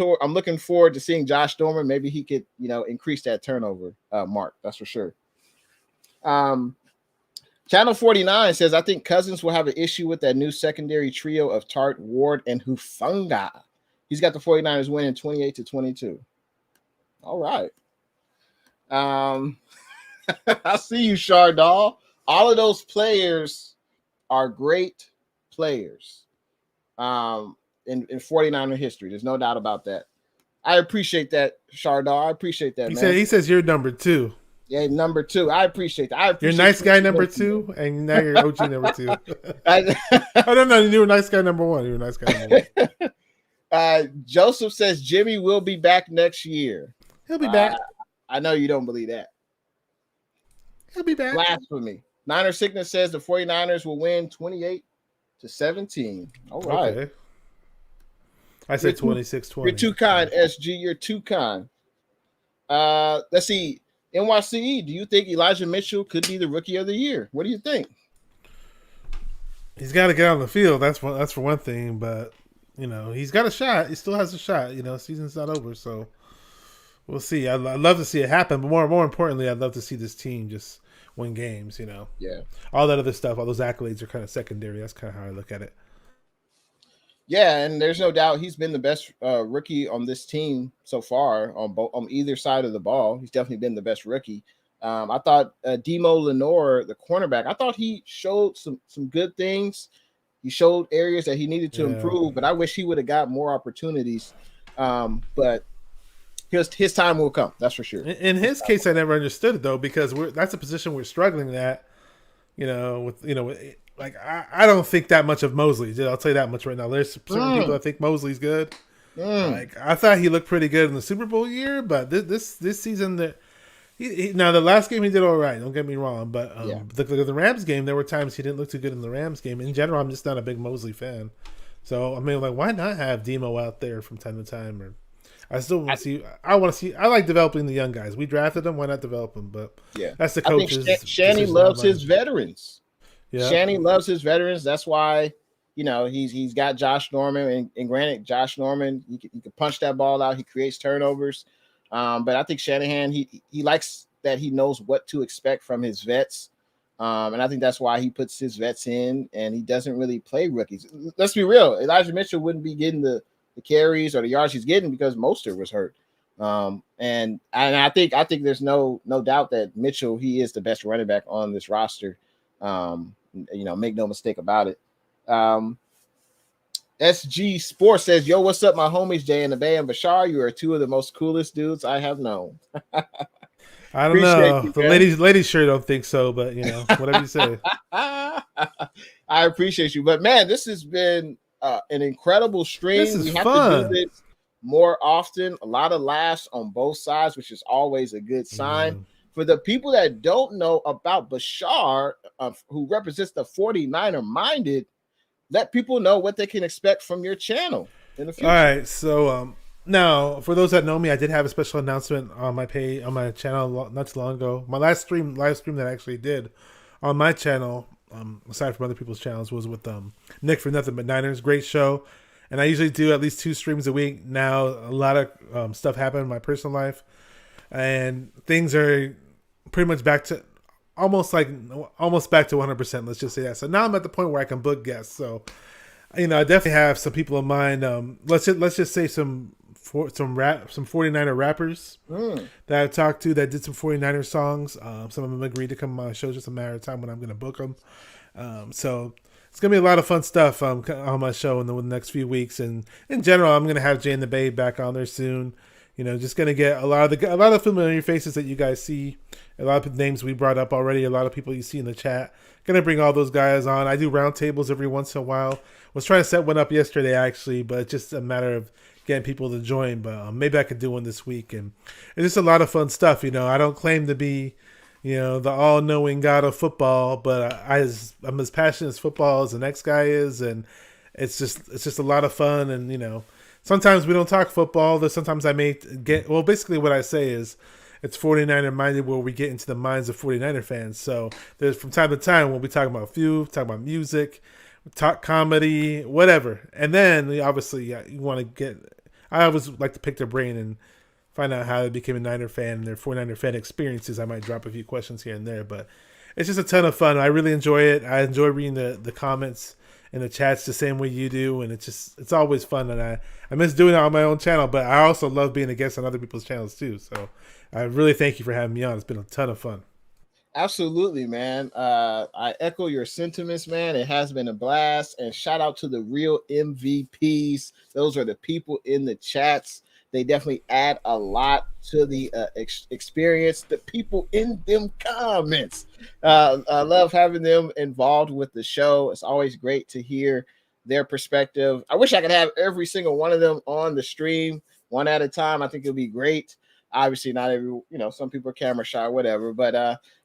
A: forward to seeing Josh Dorman. Maybe he could, increase that turnover mark. That's for sure. Channel 49 says, I think Cousins will have an issue with that new secondary trio of Tart, Ward, and Hufanga. He's got the 49ers winning 28-22. All right. I see you, Shardal. All of those players are great players. In 49er history. There's no doubt about that. I appreciate that, Shardar. I appreciate that, man.
B: He says you're number 2.
A: Yeah, number 2. I appreciate that.
B: You're nice guy number 2, and now you're OG number 2. No, you were nice guy number 1. You were nice guy number
A: 1. Joseph says Jimmy will be back next year.
B: He'll be back.
A: I know you don't believe that.
B: He'll be back.
A: Blasphemy. Niner Sickness says the 49ers will win 28-17. All right.
B: Okay. I said 26-20.
A: You're too kind, SG. You're too kind. Let's see. NYCE, do you think Elijah Mitchell could be the rookie of the year? What do you think?
B: He's got to get on the field. That's for one thing. But, he's got a shot. He still has a shot. Season's not over. So we'll see. I'd love to see it happen. But more importantly, I'd love to see this team just win games.
A: Yeah.
B: All that other stuff, all those accolades are kind of secondary. That's kind of how I look at it.
A: Yeah, and there's no doubt he's been the best rookie on this team so far on either side of the ball. He's definitely been the best rookie. I thought Demo Lenore, the cornerback, I thought he showed some good things. He showed areas that he needed to improve, but I wish he would have got more opportunities. But his time will come. That's for sure.
B: In his case, I never understood it though, because that's a position we're struggling at. Like I don't think that much of Mosley. I'll tell you that much right now. There's certain people that think Mosley's good. Like I thought he looked pretty good in the Super Bowl year, but this season now the last game he did all right. Don't get me wrong, but the Rams game, there were times he didn't look too good in the Rams game. In general, I'm just not a big Mosley fan. So I mean, like, why not have Demo out there from time to time? Or I still want to see. I want to see. I like developing the young guys. We drafted them. Why not develop them? But that's the coach's.
A: I think Shanny loves his veterans.
B: Yeah.
A: Shanny loves his veterans. That's why he's got Josh Norman, and granted, Josh Norman he can punch that ball out. He creates turnovers, but I think Shanahan he likes that he knows what to expect from his vets, and I think that's why he puts his vets in, and he doesn't really play rookies. Let's be real. Elijah Mitchell wouldn't be getting the carries or the yards he's getting because Mostert was hurt. And I think there's no doubt that Mitchell, he is the best running back on this roster. Make no mistake about it. SG Sports says, "Yo, what's up, my homies Jay and the Bay and Bashar? You are two of the most coolest dudes I have known."
B: I don't know. The ladies sure don't think so, but whatever you say.
A: I appreciate you, but man, this has been an incredible stream.
B: This is
A: we have
B: fun.
A: to do this more often. A lot of laughs on both sides, which is always a good sign. For the people that don't know about Bashar, who represents the 49er minded, let people know what they can expect from your channel in the future.
B: All right. So now, for those that know me, I did have a special announcement on my channel not too long ago. My live stream that I actually did on my channel, aside from other people's channels, was with Nick for Nothing But Niners. Great show. And I usually do at least 2 streams a week. Now, a lot of stuff happened in my personal life. And things are pretty much back to almost back to 100%. Let's just say that. So now I'm at the point where I can book guests. So, I definitely have some people in mind. Let's just say some 49er rappers that I've talked to that did some 49er songs. Some of them agreed to come on my show. Just a matter of time when I'm going to book them. So it's going to be a lot of fun stuff on my show in the next few weeks. And in general, I'm going to have Jay and the Bay back on there soon. Just going to get a lot of familiar faces that you guys see, a lot of names we brought up already, a lot of people you see in the chat. Going to bring all those guys on. I do roundtables every once in a while. Was trying to set one up yesterday, actually, but it's just a matter of getting people to join. But maybe I could do one this week. And it's just a lot of fun stuff. I don't claim to be, the all-knowing god of football, but I'm as passionate as football as the next guy is. And it's just a lot of fun. And, sometimes we don't talk football. Sometimes I may basically what I say is it's 49er minded where we get into the minds of 49er fans. So there's from time to time we'll be talking about talking about music, talk comedy, whatever. And then obviously you want to I always like to pick their brain and find out how they became a Niner fan and their 49er fan experiences. I might drop a few questions here and there, but it's just a ton of fun. I really enjoy it. I enjoy reading the comments in the chats the same way you do, and it's always fun. And I miss doing it on my own channel, but I also love being a guest on other people's channels too. So I really thank you for having me on. It's been a ton of fun.
A: Absolutely, man. I echo your sentiments, man. It has been a blast, and shout out to the real MVPs. Those are the people in the chats. They definitely add a lot to the experience. The people in them comments. I love having them involved with the show. It's always great to hear their perspective. I wish I could have every single one of them on the stream one at a time. I think it'll be great. Obviously, not every, some people are camera shy, whatever. But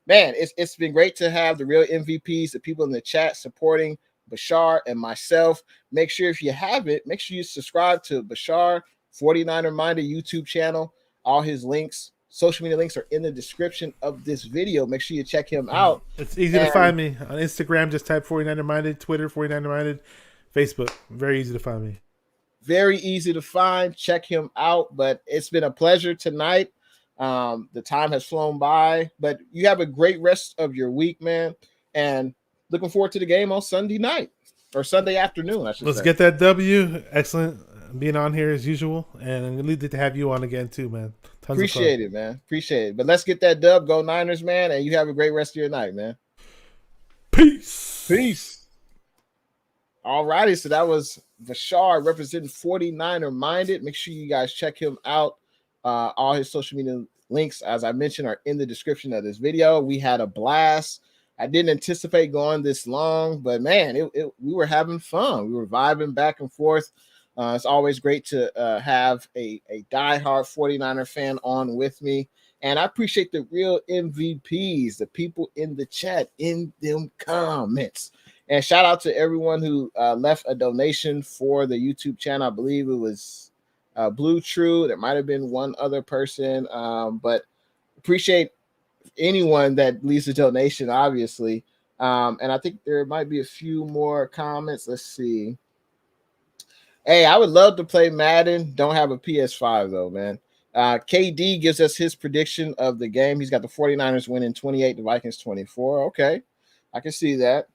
A: man, it's been great to have the real MVPs, the people in the chat supporting Bashar and myself. Make sure if you haven't, make sure you subscribe to Bashar 49er Minded YouTube channel. All his links, social media links are in the description of this video. Make sure you check him out.
B: It's easy to find me on Instagram. Just type 49er Minded, Twitter 49er Minded, Facebook. Very easy to find me.
A: Very easy to find. Check him out. But it's been a pleasure tonight. The time has flown by, but you have a great rest of your week, man. And looking forward to the game on Sunday night or Sunday afternoon, I should
B: Let's
A: say.
B: get that W. Excellent being on here as usual, and I'm glad to have you on again too, man. Tons of fun.
A: Appreciate it, man. Appreciate it. But let's get that dub. Go Niners, man. And you have a great rest of your night, man.
B: Peace.
A: Peace. All righty. So that was Bashar representing 49er Minded. Make sure you guys check him out. All his social media links, as I mentioned, are in the description of this video. We had a blast. I didn't anticipate going this long, but man, we were having fun. We were vibing back and forth. It's always great to have a diehard 49er fan on with me. And I appreciate the real MVPs, the people in the chat, in them comments. And shout out to everyone who left a donation for the YouTube channel. I believe it was Blue True. There might have been one other person, but appreciate anyone that leaves a donation, obviously. And I think there might be a few more comments. Let's see. Hey, I would love to play Madden. Don't have a PS5 though, man. KD gives us his prediction of the game. He's got the 49ers winning 28, the Vikings 24. Okay, I can see that.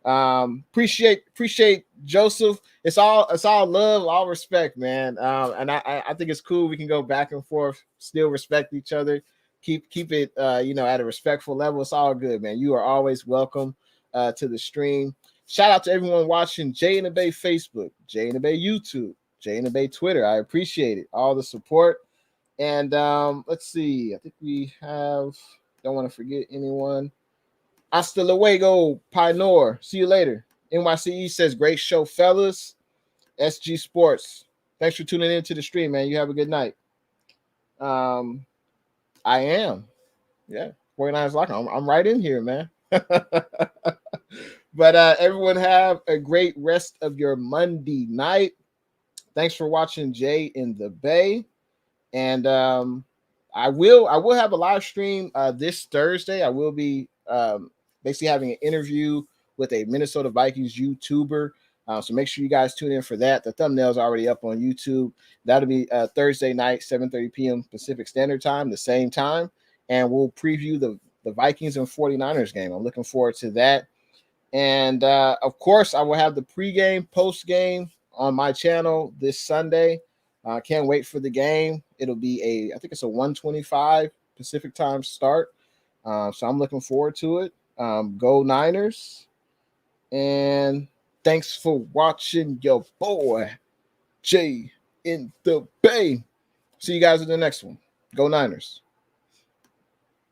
A: Appreciate Joseph. It's all love, all respect, man. And I think it's cool. We can go back and forth, still respect each other, keep it at a respectful level. It's all good, man. You are always welcome to the stream. Shout out to everyone watching Jay intheBay Facebook, Jay intheBay YouTube, Jay intheBay Twitter. I appreciate it, all the support. And let's see. I think we have. Don't want to forget anyone. Hasta luego, Pinor. See you later. NYCE says, great show, fellas. SG Sports. Thanks for tuning in to the stream, man. You have a good night. I am. Yeah. 49ers Locker. I'm right in here, man. But everyone have a great rest of your Monday night. Thanks for watching Jay intheBay. And I will have a live stream this Thursday. I will be basically having an interview with a Minnesota Vikings YouTuber. So make sure you guys tune in for that. The thumbnail's already up on YouTube. That'll be Thursday night, 7:30 p.m. Pacific Standard Time, the same time. And we'll preview the Vikings and 49ers game. I'm looking forward to that. And of course, I will have the pregame, postgame on my channel this Sunday. Can't wait for the game. It'll be I think it's a 1:25 Pacific time start. So I'm looking forward to it. Go Niners. And thanks for watching your boy, Jay intheBay. See you guys in the next one. Go Niners.